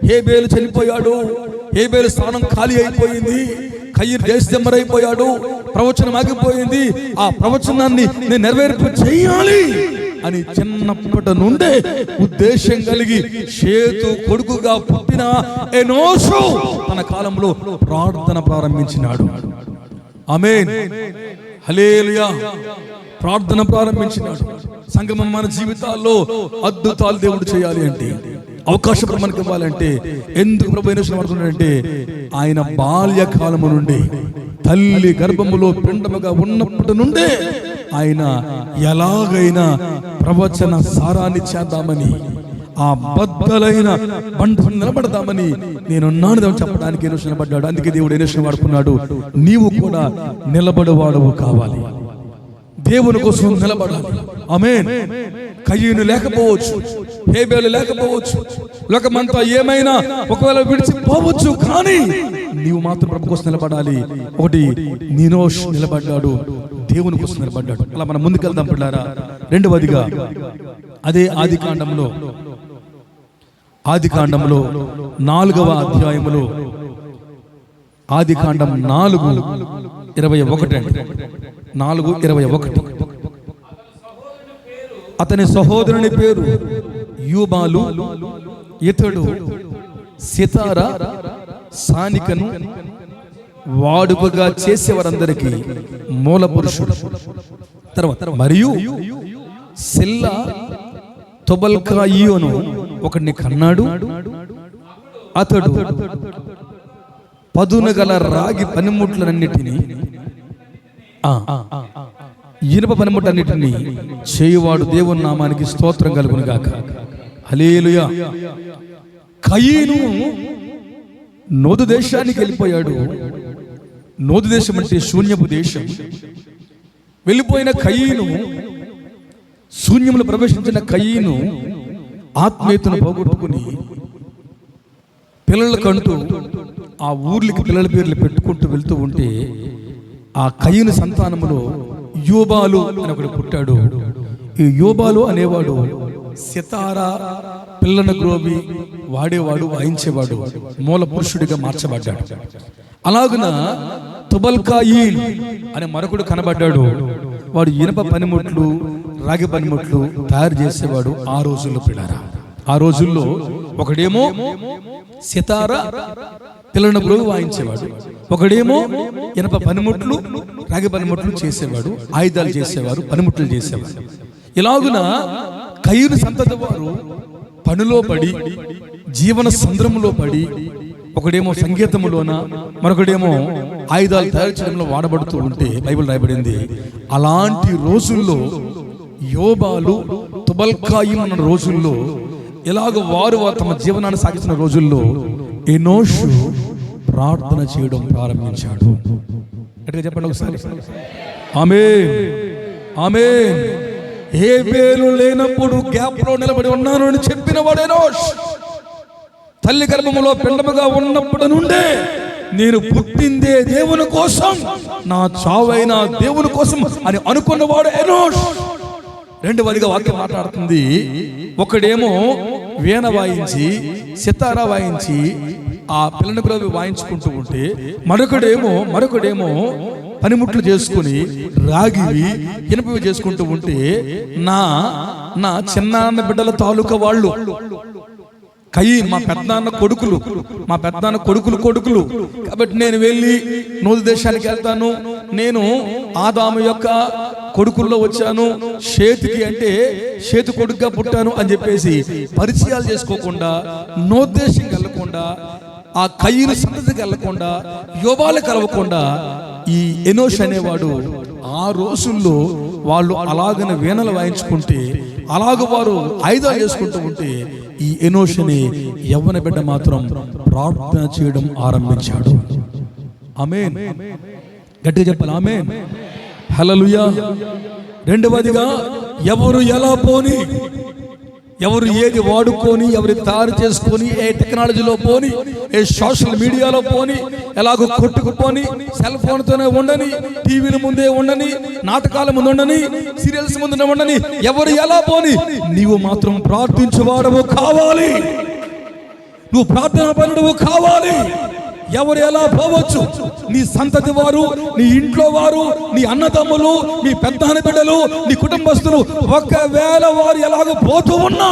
హేబేలు చనిపోయాడు, హేబేలు స్థానం ఖాళీ అయిపోయింది. కయ్యూను దేశదమ్మరైపోయాడు, ప్రవచనం ఆగిపోయింది, ఆ ప్రవచనాన్ని నేను నెరవేర్పు చేయాలి అని చిన్నప్పటి నుండే ఉద్దేశం కలిగి షేతు కొడుకుగా పుట్టిన ఎనోషు తన కాలంలో ప్రార్థన ప్రారంభించినాడు. ఆమేన్, హల్లెలూయా. ప్రార్థన ప్రారంభించినాడు. సంగమం మన జీవితాల్లో అద్భుతాలు దేవుడు చేయాలి అంటే, అవకాశం మనకి ఇవ్వాలంటే ఎందుకు ప్రభు పడుతున్నాడంటే, ఆయన బాల్యకాలము నుండి తల్లి గర్భములో పిండముగా ఉన్నప్పటి నుండే ఆయన ఎలాగైనా ప్రవచన సారాన్ని చేద్దామని, ఆ బద్దలైన బండ నిలబడదామని నేనున్నాను చెప్పడానికి ఎనోషు నిలబడ్డాడు. అందుకే దేవుడు ఎనోషుని వాడుకున్నాడు. నీవు కూడా నిలబడేవాడవు కావాలి, దేవుని కోసం నిలబడాలి. ఆమేన్. కయ్యూను లేకపోవచ్చు, హేబేలు లేకపోవచ్చు, లోకమంతా ఏమైనా ఒకవేళ విడిచిపోవచ్చు, కానీ నీవు మాత్రం ప్రభు కోసం నిలబడాలి. ఒకటి ఎనోషు నిలబడ్డాడు, దేవుని కోసం నిలబడ్డాడు. అలా మనం ముందుకెళ్దాం పిల్లారా. రెండవదిగా అదే ఆదికాండంలో 4వ అధ్యాయములో, ఆదికాండం 4:21 అండి, 4:21. అతని సహోదరుని పేరు యూబాలు, ఇతడు సితార సానికను వాడుకగా చేసేవారందరికీ మూల పురుషుడు. తర్వాత మరియు సిల్లా తొబల్కాయిను ఒకడిని కన్నాడు. అతడు పదునగల రాగి పనిముట్లన్నిటినీ, ఇనుప పనిముట్లన్నిటినీ చేయువాడు. దేవుని నామానికి స్తోత్రం కలుగును గాక. హల్లెలూయా. కయీను నోదు దేశానికి వెళ్ళిపోయాడు. నోదు దేశం అంటే శూన్యపు దేశం. వెళ్ళిపోయిన కయీను, శూన్యములు ప్రవేశించిన కయీను ఆత్మీయతను పోగొట్టుకుని పిల్లలకంటూ ఆ ఊర్లకి పిల్లల పేర్లు పెట్టుకుంటూ వెళ్తూ ఉంటే, ఆ కయీను సంతానములో యూబాలు అని ఒకడు పుట్టాడు. ఈ యూబాలు అనేవాడు సితారా పిల్లన గ్రోవి వాడేవాడు, వాయించేవాడు, మూల పురుషుడిగా మార్చబడ్డాడు. అలాగున తుబల్కాయిన్ అనే మరొకడు కనబడ్డాడు. వాడు ఇనుప పనిముట్లు, రాగి పనిముట్లు తయారు చేసేవాడు. ఆ రోజుల్లో పిల్లరా, ఆ రోజుల్లో ఒకడేమో సితారా పిల్లన గ్రోవి వాయించేవాడు, ఒకడేమో ఇనుప పనిముట్లు, రాగి పనిముట్లు చేసేవాడు, ఆయుధాలు చేసేవారు, పనిముట్లు చేసేవారు. ఇలాగున కయీను సంతతి వారు పనిలో పడి, జీవన సంద్రములో పడి, ఒకడేమో సంగీతములోన, మరొకడేమో ఆయుధాలు తయారు చేయడంలో వాడబడుతూ ఉంటే బైబిల్ రాయబడింది. అలాంటి రోజుల్లో యోబాలు, తుబల్కాయిన్ అన్న రోజుల్లో, ఇలాగ వారు తమ జీవనాన్ని సాగిస్తున్న రోజుల్లో ఎనోషు ప్రార్థన చేయడం ప్రారంభించాడు. ఎట్లా చెప్పండి ఒకసారి. ఆమేన్, ఆమేన్. హేబేలు లేనప్పుడు గ్యాప్ లో నిలబడి ఉన్నాను అని చెప్పిన వాడు ఎనోషు. తల్లి గర్భములో పిండముగా ఉన్నప్పుడు నుండే నేను పుట్టిందే దేవుని కోసం, నా చావైనా దేవుని కోసం అని అనుకున్నవాడు ఎనోషు. రెండవదిగా వాక్యం మాట్లాడుతుంది. ఒకడేమో వీణ వాయించి, సితారా వాయించి ఆ పిల్లని గ్రోవి వాయించుకుంటూ ఉంటే, మరొకడేమో పనిముట్లు చేసుకుని రాగివి ఇనుపవి చేసుకుంటూ ఉంటే, నా చిన్నాన్న బిడ్డల తాలూకా వాళ్ళు కయీన్ మా పెద్దనాన్న కొడుకులు కాబట్టి నేను వెళ్ళి నోదు దేశానికి వెళ్తాను, నేను ఆదాము యొక్క కొడుకుల్లో వచ్చాను, షేతుకి అంటే షేతు కొడుకుగా పుట్టాను అని చెప్పేసి పరిచయాలు చేసుకోకుండా, నోదు దేశం వెళ్ళకుండా, ఆ కయీను సంతతికి వెళ్ళకుండా, యోబాలు కలవకుండా ఈ ఎనోషు అనేవాడు ఆ రోజుల్లో వాళ్ళు అలాగన వీణలు వాయించుకుంటే, అలాగ వారు ఆయుధాలు చేసుకుంటూ ఉంటే, ఈ ఎనోషుని యవ్వన బిడ్డ మాత్రం ప్రార్థన చేయడం ఆరంభించాడు. ఆమేన్, గట్టిగా చెప్పాలి. ఆమేన్, హల్లెలూయా. రెండవదిగా ఎవరు ఎలా పోని, ఎవరు ఏది వాడుకొని, ఎవరు తయారు చేసుకొని, ఏ టెక్నాలజీలో పోని, ఏ సోషల్ మీడియాలో పోని, ఎలాగో కొట్టుకుపోని, సెల్ ఫోన్తోనే ఉండని, టీవీల ముందే ఉండని, నాటకాల ముందు ఉండని, సీరియల్స్ ముందు ఉండని, ఎవరు ఎలా పోని, నీవు మాత్రం ప్రార్థించేవాడవు కావాలి, నువ్వు ప్రార్థనా పరుడవు కావాలి. ఎవరు ఎలా పోవచ్చు, నీ సంతతి వారు, నీ ఇంట్లో వారు, నీ అన్నదమ్ములు, నీ పెద్దాని బిడ్డలు, నీ కుటుంబస్తులు ఒకవేళ వారు ఎలాగో పోతూ ఉన్నా,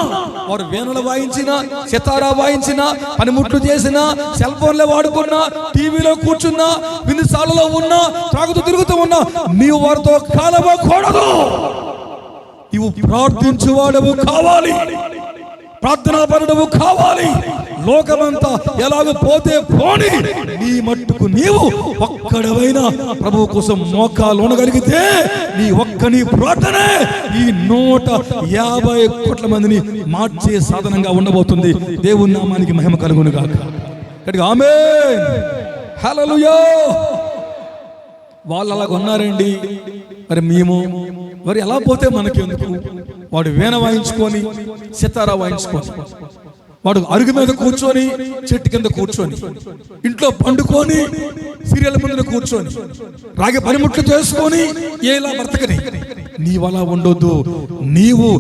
వారు వేణులు వాయించినా, సితారా వాయించినా, పనిముట్లు చేసినా, సెల్ ఫోన్లో వాడుకున్నా, టీవీలో కూర్చున్నా, విందుసాలలో ఉన్నా, త్రాగుతూ తిరుగుతూ ఉన్నా, నీవు వారితో కలవకూడదు. నీవు ప్రార్థించువాడవు కావాలి, ప్రార్థనాపరుడవు కావాలి. లోకమంతా ఎలాగో పోతే పోని, నీ మట్టుకు నీవు ఒక్కడవైనా ప్రభు కోసం మోకాలు ఉండగలిగితే నీ ఒక్కని ప్రార్థనే ఈ 150 కోట్ల మందిని మార్చే సాధనంగా ఉండబోతుంది. దేవుని నామానికి మహిమ కలుగును గాక. ఆమేన్, హల్లెలూయా. వాళ్ళు అలాగ ఉన్నారండి, మరి మేము మరి ఎలా పోతే మనకెందుకు? వాడు వీణ వాయించుకొని, సితారా వాయించుకొని, వాడు అరుగు మీద కూర్చొని, చెట్టు కింద కూర్చొని, ఇంట్లో పండుకొని, సీరియల్ ముందు కూర్చొని, రాగి పనిముట్లు చేసుకొని ఎలా బ్రతకని. నీవలా ఉండొద్దు. నీవు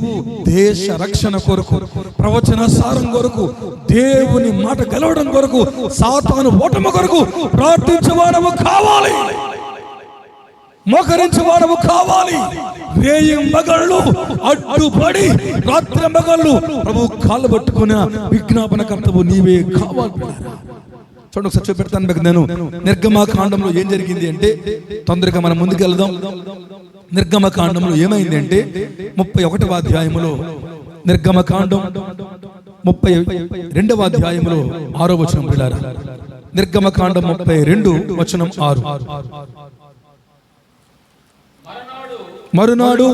దేశ రక్షణ కొరకు, ప్రవచన సారం కొరకు, దేవుని మాట గెలవడం కొరకు, సాతాను ఓటమి కొరకు ప్రార్థించేవాడము కావాలి, మోకరించేవాడము కావాలి. రేయి మగళ్ళు అడ్డుపడి రాత్రి మగళ్ళు ప్రభు కాళ్ళు పట్టుకున్న విజ్ఞాపన కర్తవు నీవే కావాలి. చూడండి, ఒకసారి చూపెడతాను మీకు నేను. నిర్గమకాండంలో ఏం జరిగింది అంటే, తొందరగా మనం ముందుకు వెళ్దాం. నిర్గమకాండంలో ఏమైంది అంటే 31వ అధ్యాయములో, నిర్గమకాండం 32వ అధ్యాయములో 6వ వచనం పిల్లారా. నిర్గమకాండం 32 వచనం 6. మరునాడు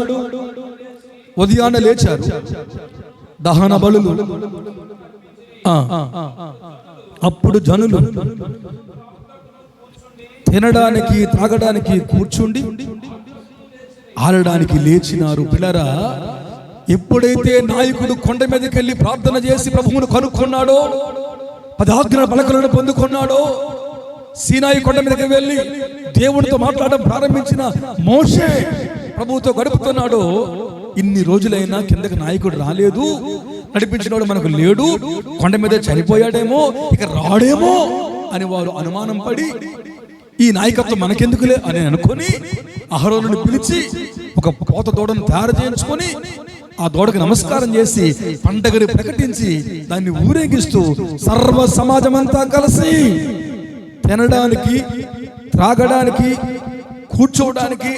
ఉదయాన్న లేచారు, దహన బలులు. అప్పుడు జనులు తినడానికి త్రాగడానికి కూర్చుండి ఆడడానికి లేచినారు. పిల్లరా, ఎప్పుడైతే నాయకుడు కొండ మీదకి వెళ్ళి ప్రార్థన చేసి ప్రభువును కనుక్కున్నాడో, 10 ఆజ్ఞల పలకలను పొందుకున్నాడో, సీనాయి కొండ మీదకి వెళ్ళి దేవుడితో మాట్లాడడం ప్రారంభించిన మోషే ప్రభువుతో గడుపుతున్నాడు. ఇన్ని రోజులైనా కిందకి నాయకుడు రాలేదు, నడిపించినవాడు మనకు లేడు, కొండ మీద చనిపోయాడేమో, ఇక రాడేమో అని వారు అనుమానం పడి, ఈ నాయకత్వం మనకెందుకులే అని అనుకొని అహరోనుని పిలిచి ఒక పోత దూడను తయారు చేయించుకొని ఆ దూడకు నమస్కారం చేసి పండగని ప్రకటించి దాన్ని ఊరేగిస్తూ సర్వ సమాజం అంతా కలిసి తినడానికి, త్రాగడానికి, కూర్చోవడానికి,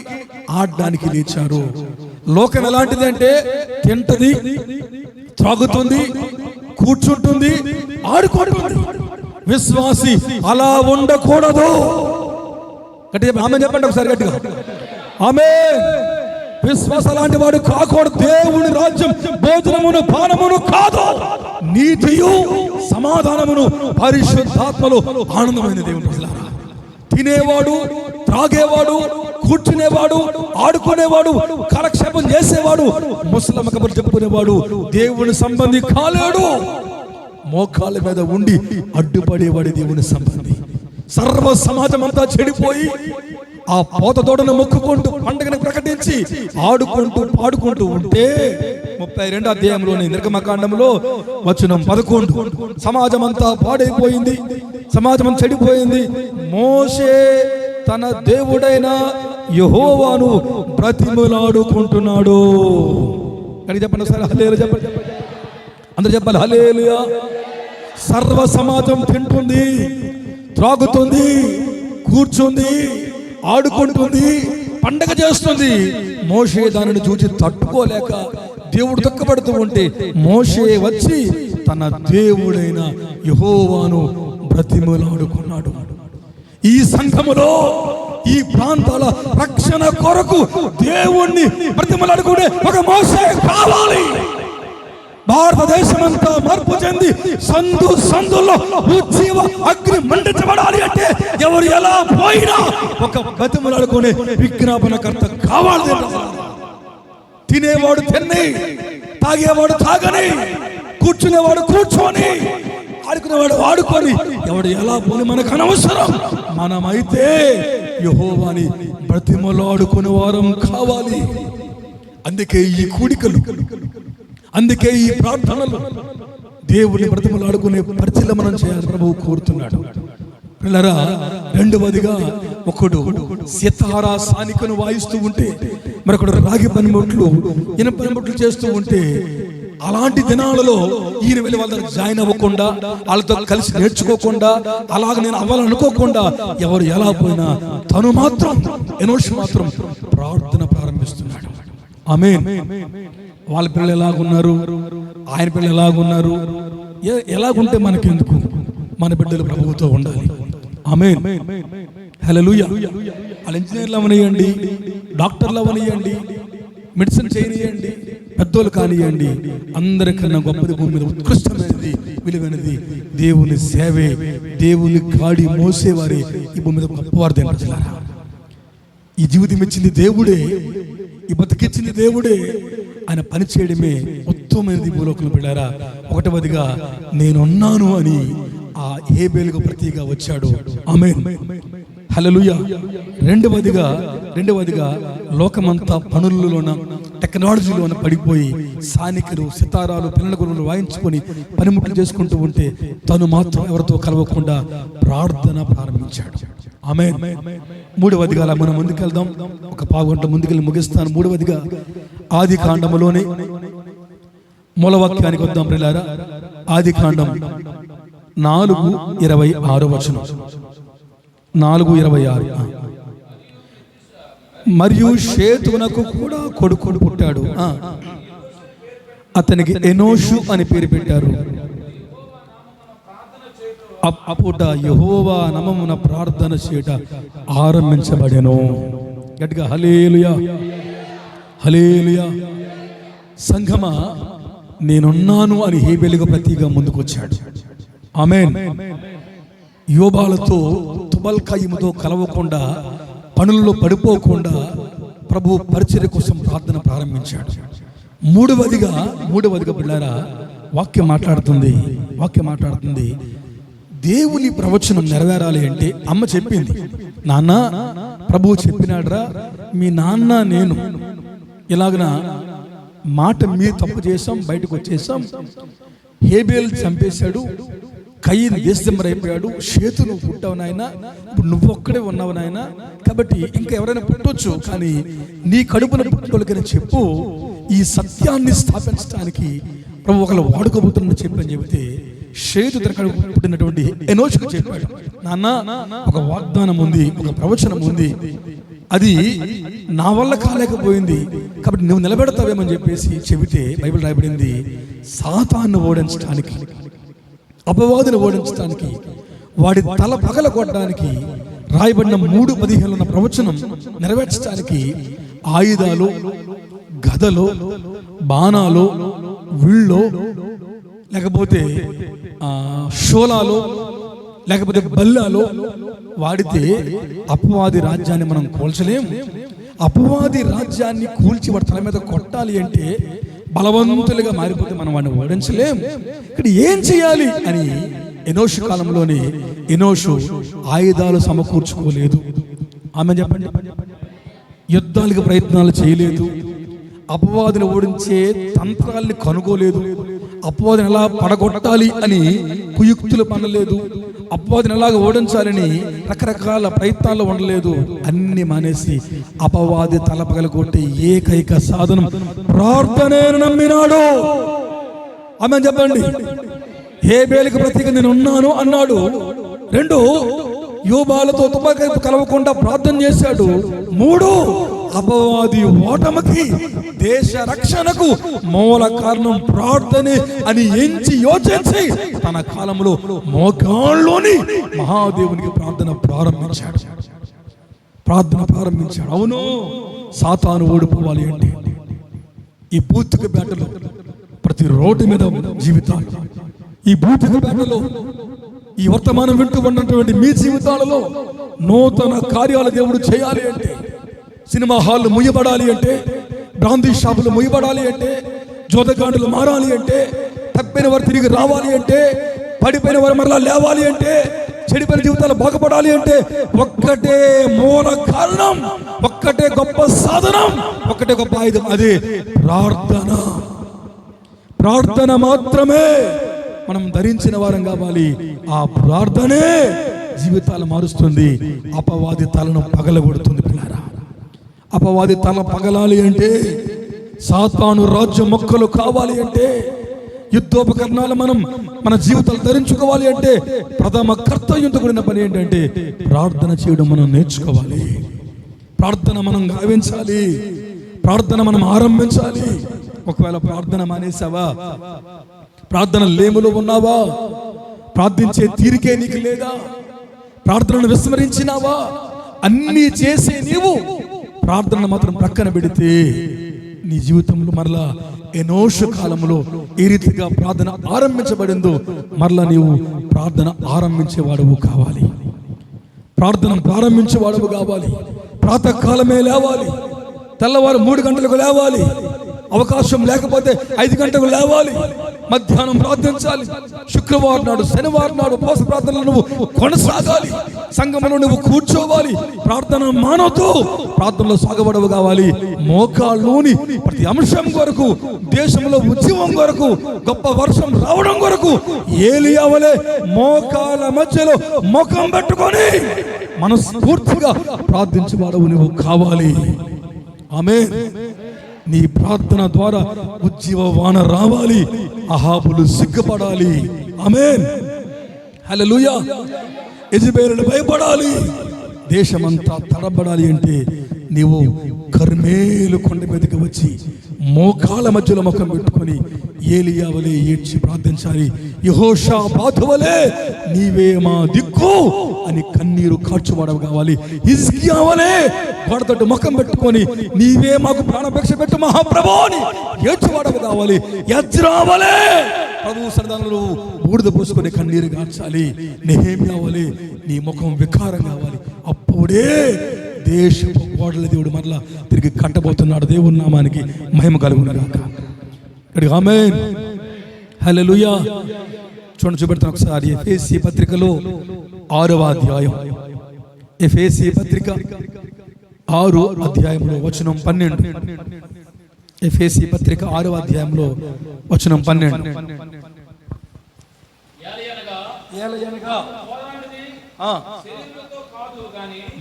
ఆడడానికి లేచారు. లోకం ఎలాంటిది అంటే తింటది, త్రాగుతుంది, కూర్చుంటుంది, ఆడుకుంటుంది. విశ్వాసి అలా ఉండకూడదు. గట్టిగా ఆమె చెప్పండి ఒకసారి గట్టిగా. ఆమేన్. విశ్వాస లాంటి వాడు కాకూడదు. దేవుని రాజ్యం భోజనమును పానమును కాదు, నీతియు సమాధానమును పరిశుద్ధాత్మలో ఆనందమైన దేవుని ప్రజలారా. తినేవాడు, త్రాగేవాడు, కూర్చునేవాడు, ఆడుకునేవాడు, కాలక్షేపం చేసేవాడు, ముసలమ్మ కబుర్లు చెప్పుకునేవాడు దేవుని సంబంధి కాలేడు. మోకాళ్ళ మీద ఉండి అడ్డుపడేవాడు దేవుని సంబంధి. సర్వ సమాజం అంతా చెడిపోయి ఆ పోత తోటను మొక్కుకుంటూ పండుగను ప్రకటించి ఆడుకుంటూ పాడుకుంటూ ఉంటే 32వ అధ్యాయంలోని నిర్గమకాండంలో వచనం 11, సమాజం అంతా పాడైపోయింది, సమాజం చెడిపోయింది. మోషే తన దేవుడైన యెహోవాను బ్రతిమలాడుకుంటున్నాడు. అని చెప్పండి ఒకసారి, హల్లెలూయా చెప్పండి. అందరూ చెప్పాలి హల్లెలూయా. సర్వ సమాజం తింటుంది, త్రాగుతుంది, కూర్చుంది, ఆడుకుంటుంది, పండగ చేస్తుంది. మోషే దానిని చూసి తట్టుకోలేక దేవుడు దుఃఖపడుతూ ఉంటే మోషే వచ్చి తన దేవుడైన యెహోవాను బ్రతిమలాడుకున్నాడు. ఈ సంఘములో, ఈ ప్రాంతాల రక్షణ కొరకు దేవుణ్ణి బ్రతిమలాడుకునే ఒక మోషే కావాలి. భారతదేశమంతా మార్పు చెంది సందు సందుల్లో ఉజ్జీవ అగ్ని మండించబడాలి అంటే ఎవరు ఎలా పోయినా ఒక బ్రతిమలాడుకునే విజ్ఞాపనకర్త కావాలి. తినేవాడు తిని, తాగేవాడు తాగని, కూర్చునేవాడు కూర్చొని, ఆడుకునేవాడు ఆడుకొని, ఎవడు ఎలా పోని మనకు అనవసరం. మనమైతే యెహోవాని బ్రతిమలాడుకునే వారం కావాలి. అందుకే ఈ కూడికలు, అందుకే ఈ ప్రార్థనలు దేవుని బ్రతిమలాడుకునే పరిశీలన చేయాలి ప్రభువు కోరుతున్నాడు. పిల్లరా, రెండవదిగా ఒకడు సితారా సానికను వాయిస్తూ ఉంటే, మరొకడు రాగి పనిముట్లు ఇనుప పనిముట్లు చేస్తూ ఉంటే, అలాంటి దినాలలో ఈయన వెళ్ళి వాళ్ళ దగ్గర జాయిన్ అవ్వకుండా, వాళ్ళతో కలిసి నేర్చుకోకుండా, అలాగ నేను అవ్వాలనుకోకుండా ఎవరు ఎలా పోయినా తను మాత్రం ఎనోషి మాత్రం ప్రార్థన ప్రారంభిస్తున్నాడు. ఆమేన్. వాళ్ళ పిల్లలు ఎలాగున్నారు, ఆయన పిల్లలు ఎలాగున్నారు, ఎలాగుంటే మనకెందుకు? మన బిడ్డలు ప్రభువుతో ఉండాలి. ఆమేన్. హల్లెలూయా. వాళ్ళు ఇంజనీర్లు అవనియండి, డాక్టర్లు అవనియండి, మెడిసిన్ చేయనియండి, పెద్దోళ్ళు కానియండి, అందరికన్నా గొప్పది భూమి మీద ఉత్కృష్టమైనది, విలువైనది దేవుని సేవే. దేవుని గాడి మోసేవారే ఈ భూమి మీద గొప్పవారు. ప్రజలారా, ఈ జీవితం ఇచ్చింది దేవుడే, ఈ బతికిచ్చింది దేవుడే. ఆయన పని చేయడమే ఉత్తమమైనది భూలోకంలో. బిడ్డారా, ఒకటవదిగా నేనున్నాను అని ఆ హేబేలుకు ప్రతిగా వచ్చాడు. ఆమేన్. హల్లెలూయా. రెండవదిగా లోకమంతా పనులలోన టెక్నాలజీలోన పడిపోయి సానికులు సితారాలు పిల్లల గురువులు వాయించుకొని పనిముట్లు చేసుకుంటూ ఉంటే తను మాత్రం ఎవరితో కలవకుండా ప్రార్థన ప్రారంభించాడు. ఆమేన్. మూడవదిగా అలా మనం ముందుకెళ్దాం. ఒక పావుగంట ముందుకెళ్ళి ముగిస్తాను. మూడవదిగా ఆది కాండములోనే మూలవాక్యానికి వద్దాం ప్రియులారా. ఆది కాండం 4:26 వచనం. 4:26. మరియు షేతునకు కూడా కొడుకు పుట్టాడు. అతనికి ఎనోషు అని పేరు పెట్టారు. అప్పుట యెహోవా నామమున ప్రార్థన చేయట ఆరంభించబడెను. గట్టిగా హల్లెలూయా, హల్లెలూయా. సంఘమా, నేనున్నాను అని హేబేలుకు ప్రతిగా ముందుకొచ్చాడు. ఆమేన్. యోబాలతో తుబల్కాయిముతో కలవకుండా, పనుల్లో పడిపోకుండా ప్రభు పరిచర్య కోసం ప్రార్థన ప్రారంభించాడు. మూడవదిగా బిడ్డారా, వాక్యం మాట్లాడుతుంది దేవుని ప్రవచనం నెరవేరాలి అంటే అమ్మ చెప్పింది, నాన్న ప్రభువు చెప్పినాడ్రా, మీ నాన్న నేను ఇలాగన మాట మీరు తప్పు చేసాం, బయటకు వచ్చేసాం, హేబేలు చంపేశాడు, కయీను దేశంబరైపోయాడు, షేతు నువ్వు పుట్టావు నాయన, ఇప్పుడు నువ్వు ఒక్కడే ఉన్నావు నాయన, కాబట్టి ఇంకా ఎవరైనా పుట్టొచ్చు, కానీ నీ కడుపున పుట్టుకోలేకని చెప్పు, ఈ సత్యాన్ని స్థాపించడానికి ప్రభు ఒకళ్ళు వాడుకోబోతున్న చెప్పని చెబితే షేతు తన కడుపు పుట్టినటువంటి ఎనోషుకు చెప్పాడు, నాన్న ఒక వాగ్దానం ఉంది, ఒక ప్రవచనం ఉంది, అది నా వల్ల కాలేకపోయింది, కాబట్టి నువ్వు నిలబెడతావేమని చెప్పేసి చెబితే బైబిల్ రాయబడింది, సాతాను ఓడించడానికి, అపవాదిని ఓడించడానికి, వాడి తల పగల కొట్టడానికి రాయబడిన 3:15 ఉన్న ప్రవచనం నెరవేర్చడానికి ఆయుధాలు, గదలో, బాణాలు, విల్లో, లేకపోతే షోలాలో, లేకపోతే బల్లాలో వాడితే అపవాది రాజ్యాన్ని మనం కూల్చలేం. అపవాది రాజ్యాన్ని కూల్చి వాడి తల మీద కొట్టాలి అంటే బలవంతులుగా మారిపోతే మనం వాడిని ఓడించలేం. ఇక్కడ ఏం చేయాలి అని ఎనోషు కాలంలోనే ఎనోషు ఆయుధాలు సమకూర్చుకోలేదు. ఆమె చెప్పండి, యుద్ధాలకు ప్రయత్నాలు చేయలేదు, అపవాదిని ఓడించే తంత్రాల్ని కనుగోలేదు, అపవాదిని ఎలా పడగొట్టాలి అని కుయుక్తులు పనలేదు, అపవాదిని ఎలాగ ఓడించాలని రకరకాల ప్రయత్నాలు ఉండలేదు. అన్ని మానేసి అపవాది తల పగలగొట్టే ఏకైక సాధనం ప్రార్థనే నమ్మినాడు. ఆమె చెప్పండి, హేబేలుకు ప్రతిగా నేను ఉన్నాను అన్నాడు. 2 యోబాలతో తుపాకీ కలవకుండా ప్రార్థన చేశాడు. 3 అపవాది ఓటమికి, దేశ రక్షణకు మూల కారణం ప్రార్థనే అని ఎంచి యోచించి తన కాలంలో మోకాళ్ళలోని మహాదేవునికి ప్రార్థన ప్రారంభించాడు. అవును, సాతాను ఓడిపోవాలి అంటే ఈ భూతిక బేటలో, ప్రతి రోడ్డు మీద జీవితాలు, ఈ భూతిక బేటలో, ఈ వర్తమానం వింటూ ఉన్నటువంటి మీ జీవితాలలో నూతన కార్యాలు దేవుడు చేయాలి అంటే, సినిమా హాళ్ళు ముయ్యబడాలి అంటే, బ్రాందీ షాపులు ముయ్యబడాలి అంటే, జోదగాండులు మారాలి అంటే, తప్పిన వారు తిరిగి రావాలి అంటే, పడిపోయిన వారు మరలా లేవాలి అంటే, చెడిపోయిన జీవితాలు బాగుపడాలి అంటే ఒక్కటే మూల కారణం, ఒక్కటే గొప్ప సాధనం, ఒక్కటే గొప్ప ఆయుధం, అదే ప్రార్థన. ప్రార్థన మాత్రమే మనం ధరించిన వారం కావాలి. ఆ ప్రార్థనే జీవితాలు మారుస్తుంది, అపవాది తలను పగలగొడుతుంది. పిల్లారా, అపవాది తల పగలాలి అంటే, సాతాను రాజ్య మొక్కలు కావాలి అంటే, యుద్ధోపకరణాలు మనం మన జీవితాలు ధరించుకోవాలి అంటే, ప్రథమ కర్తవ్యంతో కూడిన పని ఏంటంటే ప్రార్థన చేయడం మనం నేర్చుకోవాలి. ప్రార్థన మనం గావించాలి, ప్రార్థన మనం ఆరంభించాలి. ఒకవేళ ప్రార్థన మానేసావా, ప్రార్థన లేములో ఉన్నావా, ప్రార్థించే తీరికే నీకు లేదా, ప్రార్థనను విస్మరించినావా, అన్నీ చేసే నీవు ప్రార్థన మాత్రం ప్రక్కన పెడితే నీ జీవితంలో మరలా ఎనోష కాలంలో ఏ రీతిగా ప్రార్థన ఆరంభించబడిందో మరలా నీవు ప్రార్థన ఆరంభించేవాడవు కావాలి, ప్రార్థన ప్రారంభించేవాడవు కావాలి. ప్రాతకాలమే లేవాలి, తెల్లవారు 3 గంటలకు లేవాలి, అవకాశం లేకపోతే 5 గంటలకు లేవాలి, మధ్యాహ్నం ప్రార్థించాలి, శుక్రవారం నాడు శనివారం నాడు ఉపవాస ప్రార్థనలు నువ్వు కొనసాగాలి, సంఘంలో నువ్వు కూర్చోవాలి, ప్రార్థన మానవతో ప్రార్థనలో సాగబడవు కావాలి. మోకాళ్ళలోని ప్రతి అంశం కొరకు, దేశంలో ఉద్యమం కొరకు, గొప్ప వర్షం రావడం కొరకు ఏలియా వలె మోకాళ్ళ మధ్యలో ముఖం పెట్టుకొని మనస్ఫూర్తిగా ప్రార్థించేవాడవు నువ్వు కావాలి. ఆమేన్. నీ ప్రార్థన ద్వారా ఉజ్జీవ వాన రావాలి, అహాబులు సిగ్గుపడాలి. ఆమేన్, హల్లెలూయా. యెజబెలు భయపడాలి, దేశమంతా తడబడాలి అంటే నీవు కర్మేలు కొండ మీదకి వచ్చి మోకాళ్ళ మధ్యలో ముఖం పెట్టుకొని ఏలియా వలె ఏడ్చి ప్రార్థించాలి. యెహోషాపాతు వలె నీవే మా దిక్కు అని కన్నీరు కార్చువాడవు కావాలి. హిజ్కియా వలె గోడతోటి ముఖం పెట్టుకొని నీవే మాకు ప్రాణాపేక్ష పెట్టు మహాప్రభు అని ఏడ్చువాడవు కావాలి. యజ్రా వలె ప్రభు సన్నిధానంలో బూడిద పోసుకొని కన్నీరు కార్చాలి. నెహెమ్యా వలె నీ ముఖం వికారం కావాలి. అప్పుడే దేశపు గోడల దేవుడు మరలా తిరిగి కట్టబోతున్నాడు. దేవుని నామానికి మహిమ కలుగును గాక. ఆమేన్, హల్లెలూయా. చూపెడతాను ఒకసారి ఎఫెసీ పత్రికలో 6వ అధ్యాయం, ఎఫెసీ పత్రిక 6వ అధ్యాయంలో వచనం 12. ఎఫెసీ పత్రిక 6వ అధ్యాయంలో వచనం 12.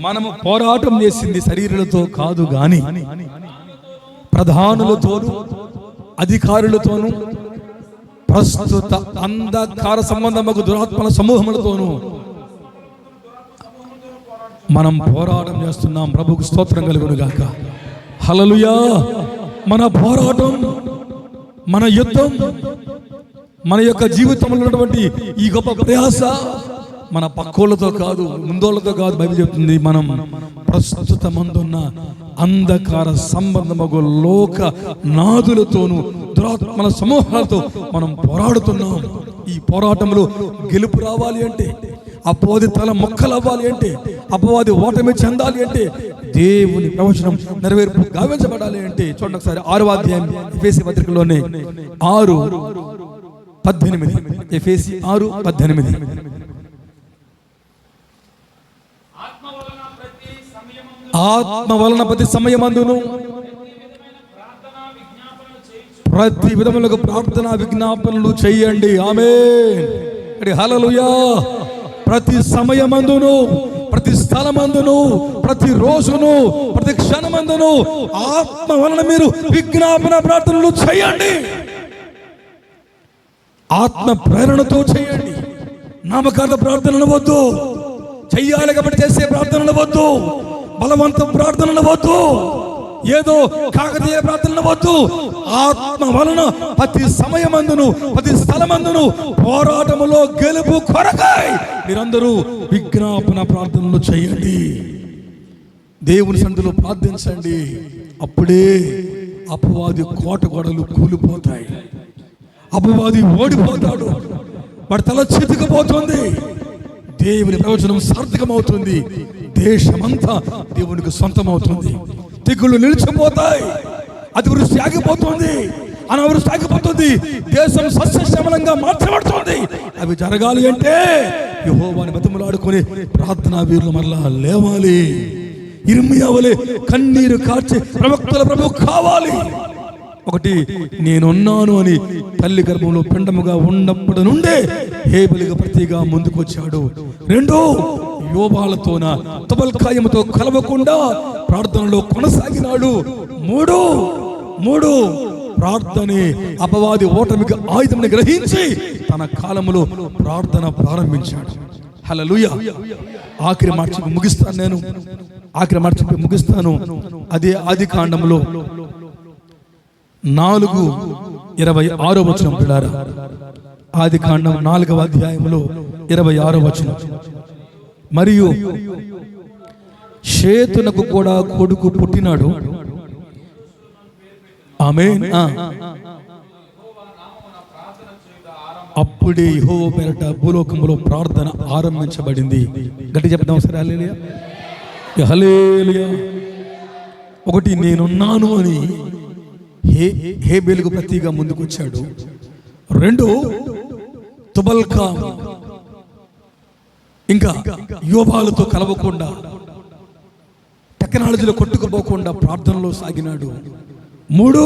మనము పోరాటం చేసింది శరీరులతో కాదు గాని ప్రధానులతోను అధికారులతోను ప్రస్తుత అంధకార సంబంధముకు దురాత్మల సమూహములతోను మనం పోరాటం చేస్తున్నాం. ప్రభువుకు స్తోత్రం కలుగును గాక. హల్లెలూయా. మన పోరాటం, మన యుద్ధం, మన యొక్క జీవితంలో ఉన్నటువంటి ఈ గొప్ప ప్రయాస మన పక్కోళ్ళతో కాదు, ముందోళ్ళతో కాదు. బైబిల్ చెప్తుంది మనం ప్రస్తుత ముందున్న అంధకార సంబంధమగు లోక నాదులతోనూ దురాత్మల సమూహాలతో మనం పోరాడుతున్నాం. ఈ పోరాటంలో గెలుపు రావాలి అంటే, అపవాది తల మొక్కలు అవ్వాలి అంటే, అపవాది ఓటమి చెందాలి అంటే, దేవుని ప్రవచనం నెరవేర్పు గావించబడాలి అంటే చూడండి ఒకసారి 6వ అధ్యాయం ఎఫెసీ పత్రికలోనే 6:18. ఎఫెసీ 6:18. ఆత్మ వలన ప్రతి సమయమందును ప్రతి విధములకు ప్రార్థనా విజ్ఞాపనలు చేయండి. ఆమేన్, హల్లెలూయా. ప్రతి సమయమందును, ప్రతి స్థలమందును, ప్రతి రోజును, ప్రతి క్షణమందును ఆత్మ వలన మీరు విజ్ఞాపన ప్రార్థనలు చేయండి. ఆత్మ ప్రేరణతో చేయండి. నామకార్థ ప్రార్థనలు వద్దు, చెయ్యాలి కాబట్టి చేసే ప్రార్థనలు వద్దు, బలవంత ప్రార్థనలు వద్దు, ఏదో కాకతీయ ప్రార్థనలు వద్దు. ఆత్మ వలన ప్రతి సమయమందును, ప్రతి స్థలమందును పోరాటములో గెలుపు కొరకై మీరందరూ విజ్ఞాపన ప్రార్థనలు చేయండి. దేవుని సన్నిధిలో ప్రార్థించండి. అప్పుడే అపవాది కోట గోడలు కూలిపోతాయి, అపవాది ఓడిపోతాడు, వాడి తల చితికిపోతుంది, దేవుని ప్రవచనం సార్థకమవుతుంది, దేశమంతా దేవునికి సొంతమవుతుంది, తెగుళ్ళు నిలిచిపోతాయి, అతివృష్టి ఆగిపోతుంది, అనావృష్టి ఆగిపోతుంది, దేశం సస్యశ్యామలంగా మార్చబడుతుంది. అవి జరగాలి అంటే యెహోవాని బతిమలాడుకుని ప్రార్థనా వీరులు మరలా లేవాలి. ఇర్మియా వలె కన్నీరు కార్చి ప్రవక్తల ప్రభు కావాలి. ఒకటి, నేనున్నాను అని తల్లి గర్భంలో పిండముగా ఉన్నప్పటి నుండే హేబెలుగా ప్రతిగా ముందుకొచ్చాడు. రెండో, యోబాలతోన తుబల్కాయముతో కలవకుండా ప్రార్థనలో కొనసాగినాడు. మూడు ప్రార్థనే అపవాది ఓటమికి ఆయుధంని గ్రహించి తన కాలములో ప్రార్థన ప్రారంభించాడు. హల్లెలూయా. ఆఖరి మాట చెప్పి ముగిస్తాను. అదే ఆదికాండములో 4:26 వచనం పిల్లారా. ఆదికాండం 4వ అధ్యాయంలో 26వ వచనం. మరియు షేతునకు కూడా కొడుకు పుట్టినాడు. ఆమేన్. అప్పుడే యెహోవా పేరట భూలోకములో ప్రార్థన ఆరంభించబడింది. గట్టి చెప్తాం సరే. హల్లెలూయా, హల్లెలూయా. ఒకటి, నేనున్నాను అని హేబెలుకు ప్రతిగా ముందుకొచ్చాడు. రెండు, తుబల్కా ఇంకా యోబాలతో కలవకుండా టెక్నాలజీలో కొట్టుకుపోకుండా ప్రార్థనలో సాగినాడు. మూడు,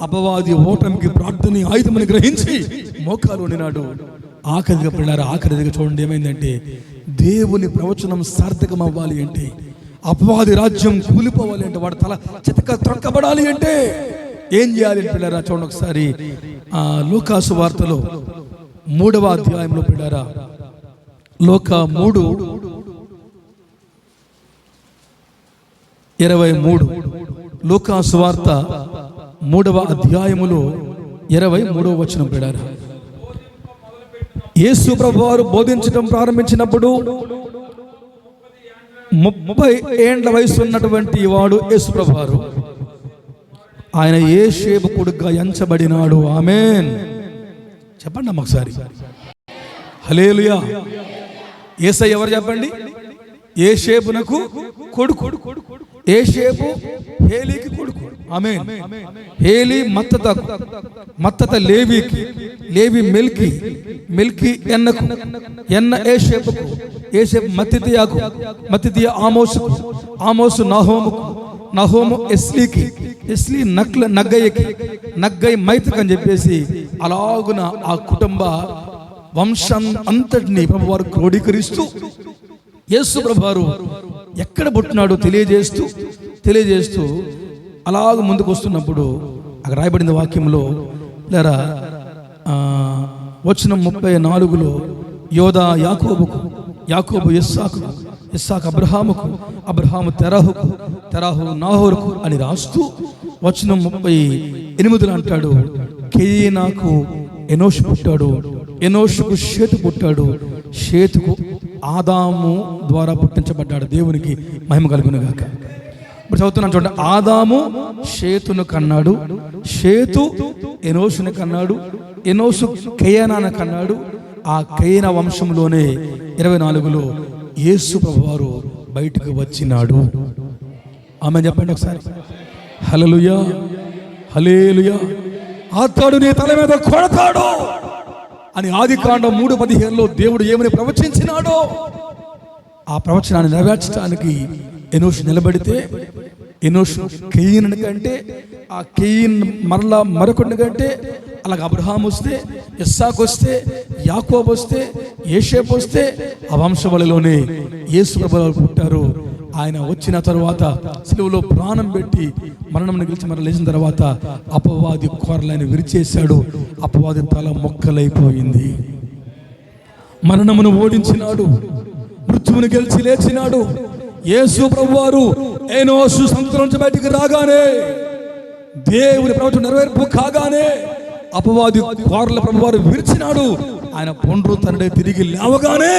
అపవాది ఓటమికి ప్రార్థన ఆయుధమని గ్రహించి మోకాలు వండినాడు. ఆఖరిగా పిల్లారా, ఆఖరిగా చూడండి ఏమైందంటే, దేవుని ప్రవచనం సార్థకం అవ్వాలి అంటే, అపవాది రాజ్యం కూలిపోవాలి అంటే, వాడు తల చితక త్రొక్కబడాలి అంటే ఏం చేయాలి పిల్లారా? చూడండి ఒకసారి లూకాసు వార్తలో 3వ అధ్యాయంలో పిల్లారా, లూకా 3:23. లూకాసు వార్త 3వ అధ్యాయములో 23వ వచనం పిల్లారా. యేసు ప్రభువారు బోధించడం ప్రారంభించినప్పుడు 30 ఏండ్ల వయసు ఉన్నటువంటి వాడు యేసు ప్రభువారు. ఆయన యోసేపు కొడుకుగా ఎంచబడినాడు. ఆమేన్. చెప్పండి అమ్మ ఒకసారి. హల్లెలూయా. యేసయ్య ఎవరు చెప్పండి? యోసేపునకు కొడుకు. యోసేపు హేలీకి కొడుకు. ఆమేన్. హేలీ మత్తతకు, మత్తత లేవీకి, లేవి మెల్కి, మెల్కి ఎన్నకు, ఎన్న యోసేపుకు, యోసేపు మత్తితియాకు, మత్తితియా ఆమోసుకు, ఆమోసు నహోముకు, నహోము ఎస్లీకి, ఎస్లీ నగ్గయ్యకి, నగ్గయ్య మైతకు అని చెప్పేసి అలాగున ఆ కుటుంబ వంశం అంతటిని ప్రభువారు క్రోడీకరిస్తూ యేసు ప్రభువారు ఎక్కడ పుట్టినాడో తెలియజేస్తూ అలాగ ముందుకు వస్తున్నప్పుడు అక్కడ రాయబడిన వాక్యంలో లేరా వచనం 34లో యోదా యాకోబుకు, యాకోబు ఇస్సాకుకు, ఇస్సాకు అబ్రహాముకు, అబ్రహాము తెరహుకు, తెరహు నాహోరుకు అని రాస్తూ వచనం 38 అంటాడు, కేయినాకు ఎనోషు పుట్టాడు, ఎనోషుకు షేతు పుట్టాడు, షేతుకు ఆదాము ద్వారా పుట్టించబడ్డాడు. దేవునికి మహిమ కలుగును గాక. ఇప్పుడు చదువుతున్నాను చూడండి. ఆదాము షేతును కన్నాడు, షేతు ఎనోషుని కన్నాడు, ఎనోషు కేయనాను కన్నాడు. ఆ కేయన వంశంలోనే 24లో యేసు ప్రభువారు బయటకు వచ్చినాడు. ఆమె చెప్పండి ఒకసారి. హల్లెలూయా, హల్లెలూయా. అతడు నీ తల మీద కొడతాడు అని ఆదికాండం 3:15లో దేవుడు ఏమని ప్రవచించినాడో ఆ ప్రవచనాన్ని నెరవేర్చడానికి ఎనోషు నిలబడితే, ఎనోషు కేయిను కంటే, ఆ కేయిన్ మరలా మరొకటి కంటే, అలాగే అబ్రహాము వస్తే, ఇస్సాకు వస్తే, యాకోబు వస్తే, యోసేపు వస్తే, ఆ వంశవళిలోనే యేసు ప్రభువు పుట్టారు. ఆయన వచ్చిన తరువాత సిలువలో ప్రాణం పెట్టి మరణంను గెలిచి మరణ లేచిన తర్వాత అపవాది కోరలను విరిచేశాడు. అపవాది తల మొక్కలైపోయింది. మరణమును ఓడించినాడు, మృత్యువును గెలిచి లేచినాడు. యేసు ప్రభువారు ఎనోషు సంతతి నుంచి బయటికి రాగానే, దేవుని ప్రవచనం నెరవేర్పు కాగానే అపవాది కోరల ప్రభువారు విరిచినాడు. ఆయన పునరుద్ధరణే తిరిగి లేవగానే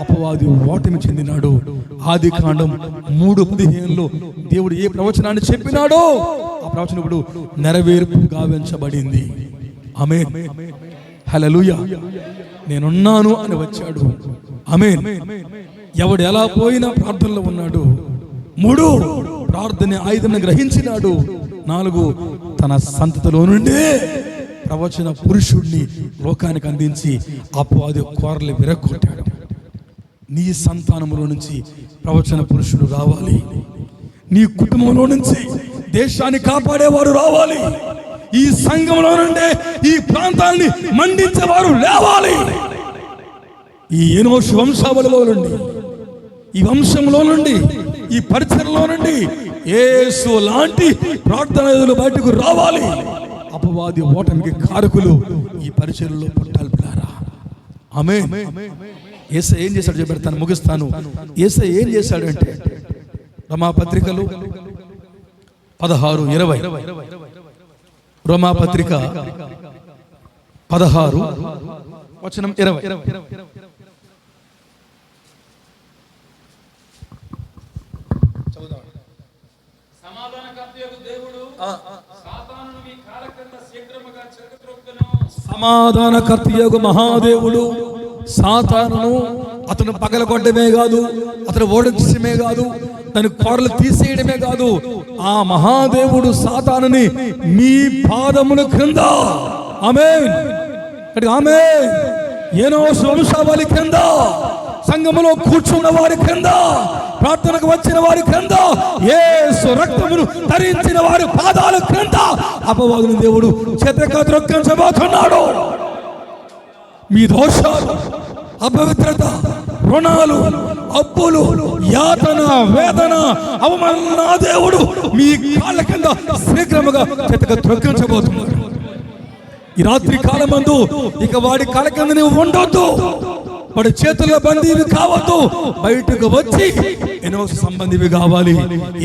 అపవాది ఓటమి చెందినాడు. ఆదికాండం 3:15లో దేవుడు ఏ ప్రవచనాన్ని చెప్పినాడో ఆ ప్రవచనం ఇప్పుడు నెరవేర్పు గావించబడింది. ఆమేన్, హల్లెలూయా. నేనున్నాను అని వచ్చాడు. ఆమేన్. ఎవడు ఎలా పోయినా ప్రార్థనలో ఉన్నాడు. 3, ప్రార్థన ఆయుధం గ్రహించినాడు. 4, తన సంతతిలో నుండి ప్రవచన పురుషుడిని లోకానికి అందించి అపవాది కోరలు విరగొట్టాడు. నీ సంతానంలో నుంచి ప్రవచన పురుషుడు రావాలి. నీ కుటుంబంలో నుంచి దేశాన్ని కాపాడేవాడు రావాలి. ఈ సంఘంలో నుండి ఈ ప్రాంతాన్ని మండించేవారు లేవాలి. ఈ ఎనోషు వంశావళిలో నుండి, ఈ వంశంలో నుండి, ఈ పరిచయంలో నుండి యేసు లాంటి ప్రార్థనలు బయటకు రావాలి. అపవాది ఓటమికి కారకులు ఈ పరిచయంలో పుట్టాలి. ఆమేన్. యేసయ్య ఏం చేశాడు చెప్పాను, ముగిస్తాను. యేసయ్య ఏం చేశాడు అంటే రోమాపత్రికలు 16:20, రోమాపత్రిక 16:20. సమాధానకర్తయగు మహాదేవుడు సాతానును అతను పగలగొట్టడమే కాదు, అతను ఓడించడమే కాదు, తన కోరలు తీసేయడమే కాదు, ఆ మహాదేవుడు సాతానుని మీ పాదముల క్రింద, ఆమేన్, ఆమేన్, ఎనోషు వంశావళి క్రింద, సంఘములో కూర్చున్న వారి క్రింద, ప్రార్థనకు వచ్చిన వారి క్రింద, యేసు రక్తమును ధరించిన వారి పాదాల క్రింద అపవాదుని దేవుడు చేతక ద్రొక్కించబోతున్నాడు. మీ దోషాలు, అపవిత్రత, రుణాలు, అప్పులు, యాతన, వేదన, అవమాన దేవుడు మీ కాళ్ళ కింద శీఘ్రముగా చేతక ద్రొక్కించబోతున్నాడు. ఈ రాత్రి కాలమందు ఇక వాడి కాళ్ళ కింద నీవు ఉండొద్దు, వాడి చేతుల్లో బందీవి కావద్దు. బయటకు వచ్చి ఎనోషు సంబంధివి కావాలి,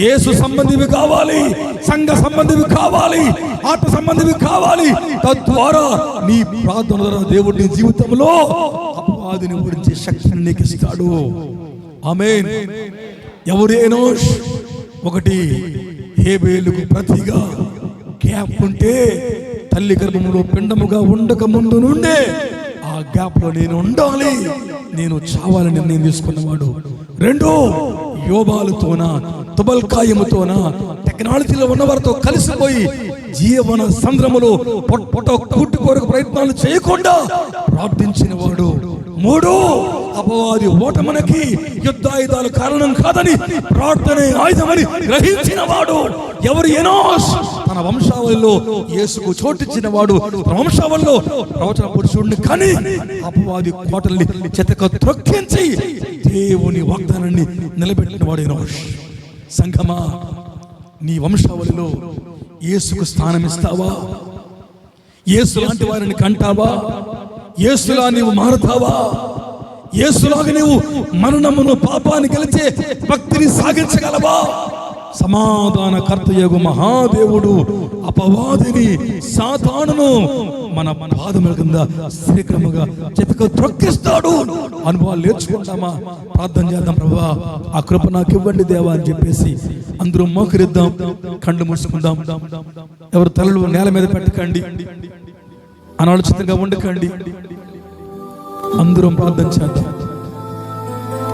యేసు సంబంధివి కావాలి, సంఘ సంబంధివి కావాలి, ఆత్మ సంబంధివి కావాలి. తద్వారా నీ ప్రార్థన ద్వారా దేవుడి నీ జీవితంలో అపవాదిని ఓడించే శక్తిని నీకు ఇస్తాడు. ఆమేన్. ఎవరు ఎనోష్? ఒకటి, హేబేలుకు ప్రతిగా గ్యాప్ ఉంటే, తల్లి గర్భములో పిండముగా ఉండక ముందు నుండే ఆ గ్యాప్ లో నేను ఉండాలి, నేను చావాలని నిర్ణయం తీసుకున్నవాడు. రెండు, యోబాలుతోన, తుబల్కాయముతోన, టెక్నాలజీలో ఉన్నవారితో కలిసిపోయి జీవన సంద్రములో పొట్ట కూటి కొరకు ప్రయత్నాలు చేయకుండా ప్రార్థించిన వాడు. మూడు, అపవాది ఓటమునకి యుద్ధాయుధాలు కారణం కాదని ప్రార్థనే ఆయుధమని గ్రహించిన వాడు. ఎవరు? ఎనోష్. తన వంశావళిలో యేసుకు చోటిచ్చిన వాడు, తన వంశావళిలో ప్రవచన పురుషుడిని కానీ అపవాది కోటల్ని చెతక త్రొక్కించి దేవుని వాగ్దానాన్ని నిలబెట్టిన వాడు ఎనోష్. సంఘమా, నీ వంశావళిలో యేసుకు స్థానం ఇస్తావా? యేసు లాంటి వారిని కంటావా? యేసులా నీవు మారుతావా? యేసులాగా నీవు మరణమును, పాపాన్ని గెలిచే భక్తిని సాగించగలవా? సమాధానకర్తయగు మహాదేవుడు అపవాదిని, సాతానును మన పాదముల కింద శీఘ్రముగా చెతక త్రొక్కిస్తాడు. అనుభవాలు నేర్చుకుంటామా? ప్రార్థన చేద్దాం. ప్రభువా, ఆ కృప నాకు ఇవ్వండి దేవా అని చెప్పేసి అందరూ మోకరిద్దాం, కళ్ళు మూసుకుందాం. ఎవరు తలలు నేల మీద పెట్టకండి, అనాలోచితంగా ఉండకండి. అందరం ప్రార్థన చేద్దాం.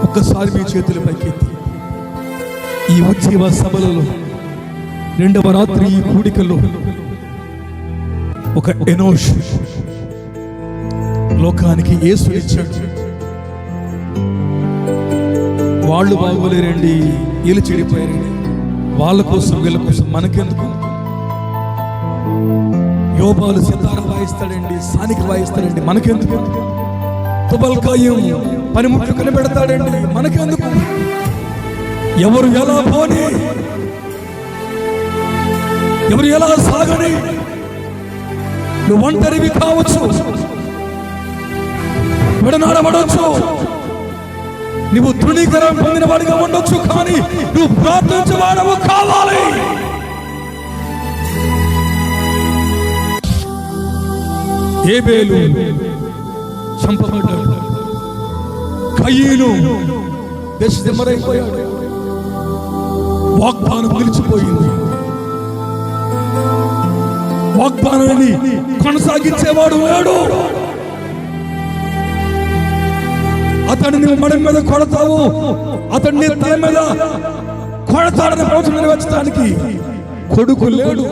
ఒక్కసారి మీ చేతుల పైకెత్తి ఈ ఉజ్జీవ సభలలో రెండవ రాత్రి ఈ కూడికలో ఒక ఎనోష్ లోకానికి యేసు ఇచ్చాడు. వాళ్ళు బాగోలేరండి, వీళ్ళు చెడిపోయారండి, వాళ్ళ కోసం వీళ్ళ కోసం మనకెందుకు? యోబాలు సితార వాయిస్తాడండి, సానికి వాయిస్తాడండి, మనకెందుకు? తుబల్కాయం పనిముట్లు కనిపెడతాడండి, మనకెందుకు? ఎవరు ఎలా పోని, ఎవరు ఎలా సాగని, నువ్వు ఒంటరివి కావచ్చు, విడనాడబడవచ్చు, నువ్వు తృణీకరణ పొందిన వాడిగా ఉండొచ్చు, కానీ నువ్వు ప్రార్థించేవాడవు కావాలి. హేబేలు చంపబడ్డాడు, కయీను దేశదిమ్మరైపోయాడు, వాగ్దానం నిలిచిపోయింది. వాగ్దానాన్ని కొనసాగించేవాడు లేడు. అతన్ని నువ్వు మడి మీద కొడతావు, అతన్ని తల మీద కొడతాడని ప్రవచనం నెరవేర్చడానికి కొడుకు లేడు.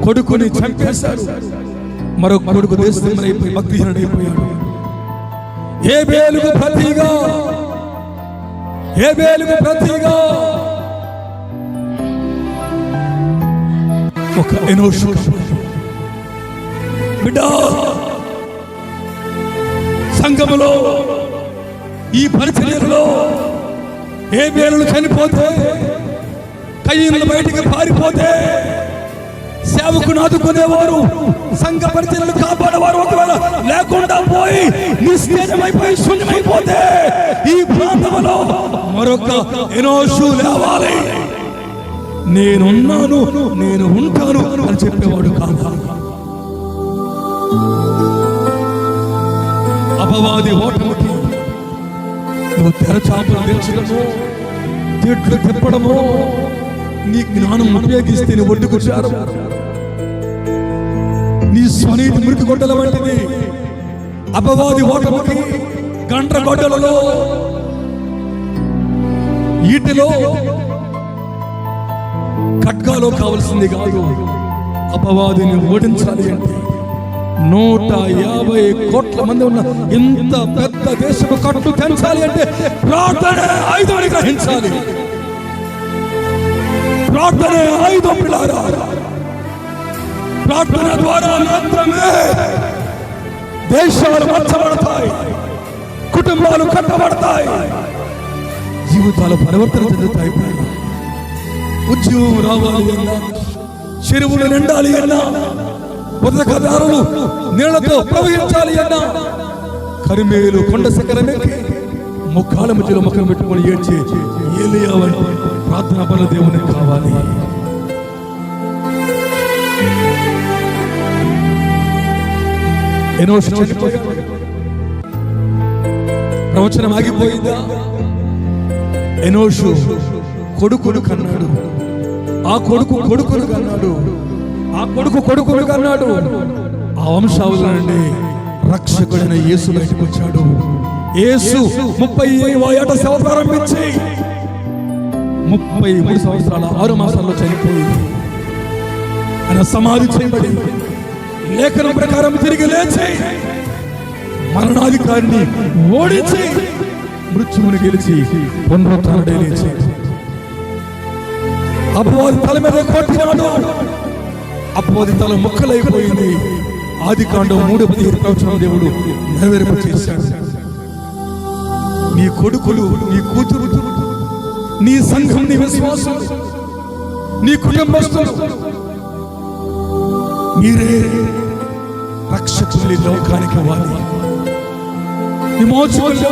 కొడుకుని చంపేశాడు, మరొక కొడుకు దేశదిమ్మరైపోయి భక్తిహీనుడైపోయాడు. హేబేలుకు ప్రతిగా, హేబేలుకు ప్రతిగా ఒక ఎనోషు బిడ్డ, సంఘములో ఈ పరిచర్యలో ఏ వేళలు చనిపోతే, కయ్యలు బయటికి పారిపోతే, సేవకును ఆదుకునేవారు, సంఘ పరిచర్యలు కాపాడేవారు ఒకవేళ లేకుండా పోయి నిస్తేజమైపోయి శూన్యమైపోతే ఈ ప్రాంతంలో మరొక ఎనోషు లేవాలి. నేనున్నాను, నేను ఉంటాను అని చెప్పేవాడు కావాలి. అపవాది ఓటమికి నువ్వు తెరచాపలు తెచ్చడము, తిట్లు తిప్పడము, నీ జ్ఞానం ఉపయోగిస్తే నీ ఒడ్డుకొచ్చారు. నీ స్వనీతి మురికి గొడ్డల వంటిది. అపవాది ఓటమికి గండ్ర గొడ్డలలో, ఈటిలో, ఖడ్గాలో కావలసింది కాదు. అపవాదిని ఓడించాలి అంటే 150 కోట్ల మంది ఉన్న ఇంత పెద్ద దేశపు కట్టు తెంచాలి అంటే ప్రార్థన ఆయుధం గ్రహించాలి. ప్రార్థన ఆయుధం పిల్లారా. ప్రార్థన ద్వారా మాత్రమే దేశాలు మార్చబడతాయి, కుటుంబాలు కట్టబడతాయి, జీవితాలు పరివర్తన చెందుతాయి. ఉద్యోగం రావాలి అన్నా, చెరువులు నిండాలి అన్నా, ఉదకదారులు నీళ్లతో ప్రవహించాలి అన్నా, కరిమేలు కొండ శిఖరమెక్కి ముఖాల మధ్యలో ముఖం పెట్టుకొని ఏడ్చే ఏలియా వంటి ప్రార్థనా పనులు దేవునికి కావాలి. ఎనోషు చనిపోయాడు, ప్రవచనం ఆగిపోయిందా? ఎనోషు కొడుకును కన్నాడు, ఆ కొడుకు కొడుకును కన్నాడు, ఆ కొడుకు కొడుకును కన్నాడు. ఆ వంశావళి నుండి రక్షకుడైన యేసు బయటకు వచ్చాడు. యేసు 30వ ఏట సేవ ప్రారంభించి 33 సంవత్సరాల 6 మాసాల్లో చనిపోయి ఆయన సమాధి చేయబడి లేఖనం ప్రకారం తిరిగి లేచి మరణాధికారిని ఓడించి మృత్యువుని గెలిచి పునరుత్థానుడై లేచి అపవాది తల మీద కొట్టినాడు. అపవాది తల ముక్కలైపోయింది. ఆదికాండం 3:17 ప్రవచనం దేవుడు నెరవేర్పు చేశాడు. నీ కొడుకులు, నీ కూతురు, నీ సంఘం, నీ విశ్వాసం, నీ కుటుంబస్తులు, మీరే రక్షకుల్ని లోకానికి ఇవ్వాలి, విమోచకులు,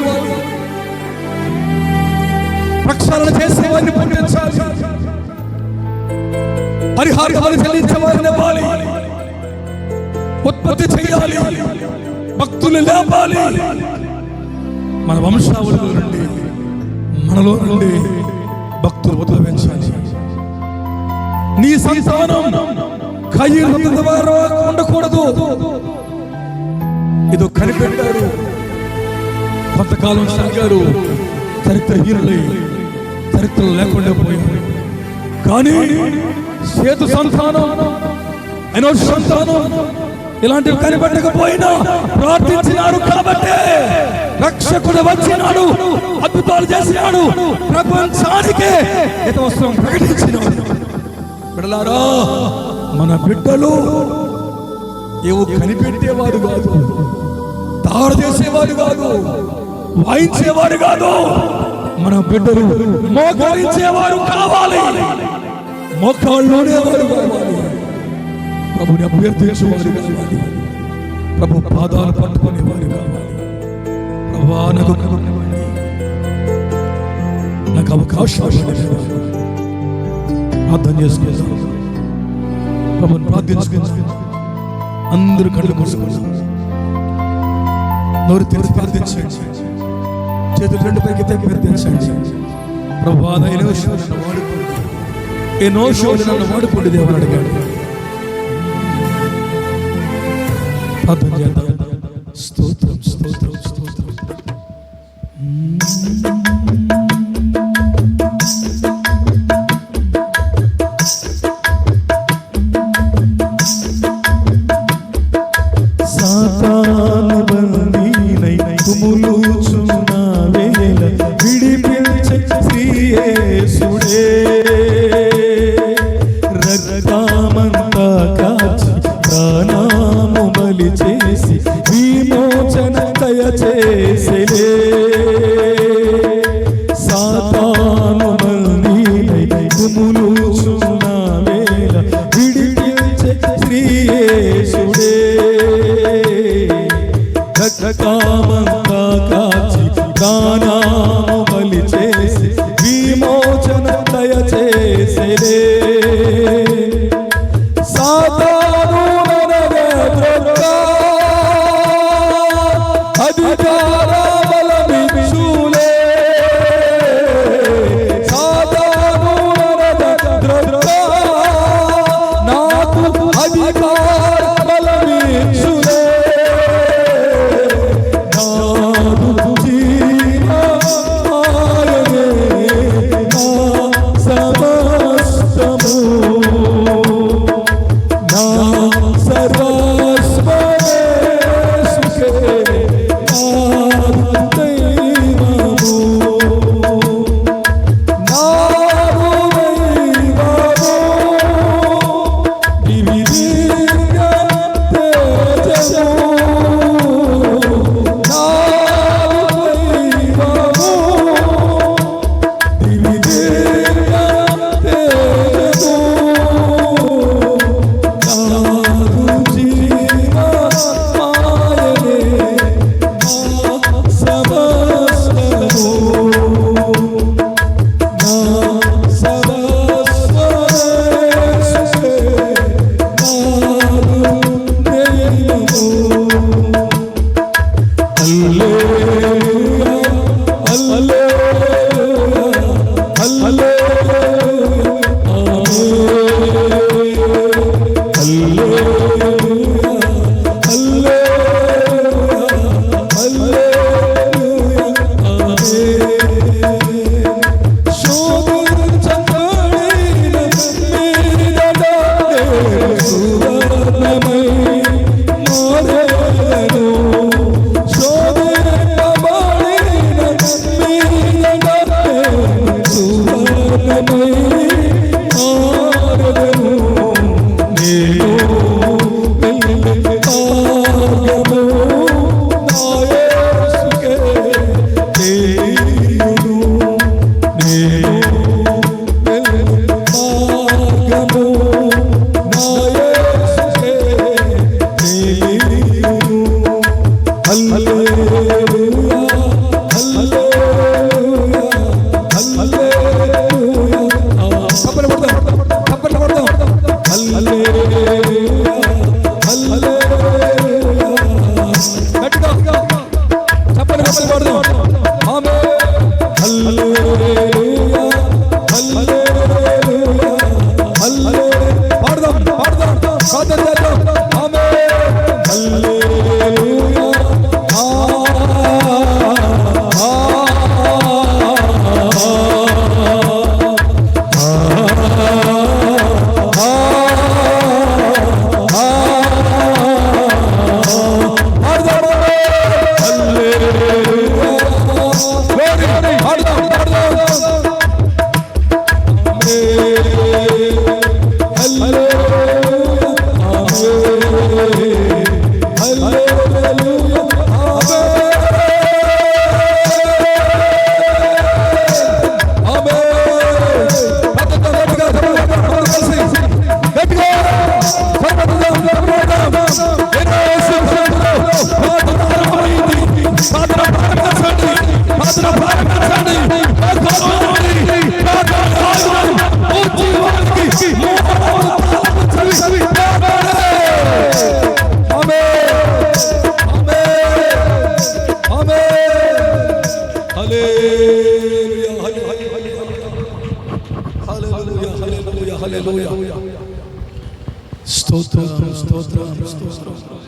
ప్రక్షాళన చేసేవారిని పుట్టించాలి, పరిహారాలు చెల్లించేవారిని ఇవ్వాలి, ఉత్పత్తి చేయాలి, భక్తులు లేపాలి. మన వంశావళుల నుండి, మనలో నుండి భక్తులు ఉద్భవించాలి. నీ సంతానం కయ్యూరు ద్వారా ఉండకూడదు. ఇదో కనిపెట్టారు, కొంతకాలం సాగారు, చరిత్రహీనులై చరిత్రలు లేకుండా పోయారు. కానీ సేతు సంతానం, ఎనోషు సంతానం ఇలాంటివి కనిపెట్టకపోయినా ప్రార్థించినాడు కాబట్టి రక్షకుడు వచ్చినాడు, అద్భుతాలు చేసినాడు, ప్రపంచానికే హితవస్త్రం ప్రకటించినాడు. బిడ్డలారా, మన బిడ్డలు ఏవో కనిపెట్టేవారు కాదు, తాడు చేసేవారు కాదు, వాయించేవారు కాదు. మన బిడ్డలు మోకరించేవారు కావాలి, మోకాళ్ళలోనే వారు కావాలి, ప్రభుని అభ్యర్థించేవారు కావాలి, ప్రభు పాదాలు పట్టుకునేవారు కావాలి. ప్రభువా, నాకు అవకాశం ప్రార్థన చేసుకుందాం, ప్రభుని ప్రార్థించుకుందాం. అందరూ కళ్ళు మూసుకుందాం, నోరు తెరిచి ప్రార్థించండి, చేతులు 2 పైకి ఎత్తి ప్రార్థించండి. ప్రభువా, ఎనోషు నన్ను వాడుకోండి, ఎనోషు నన్ను వాడుకోండి దేవుని అడిగాడు. ప్రార్థన చేద్దాం. స్తోత్రం, స్తోత్రం, స్తోత్రం. సాతాను బందీనై కుములుచున్న వేళ విడిపించే శ్రీ యేసుడే రక్తమంత పాడుదాం స్తోత్రం స్తోత్రం స్తోత్రం.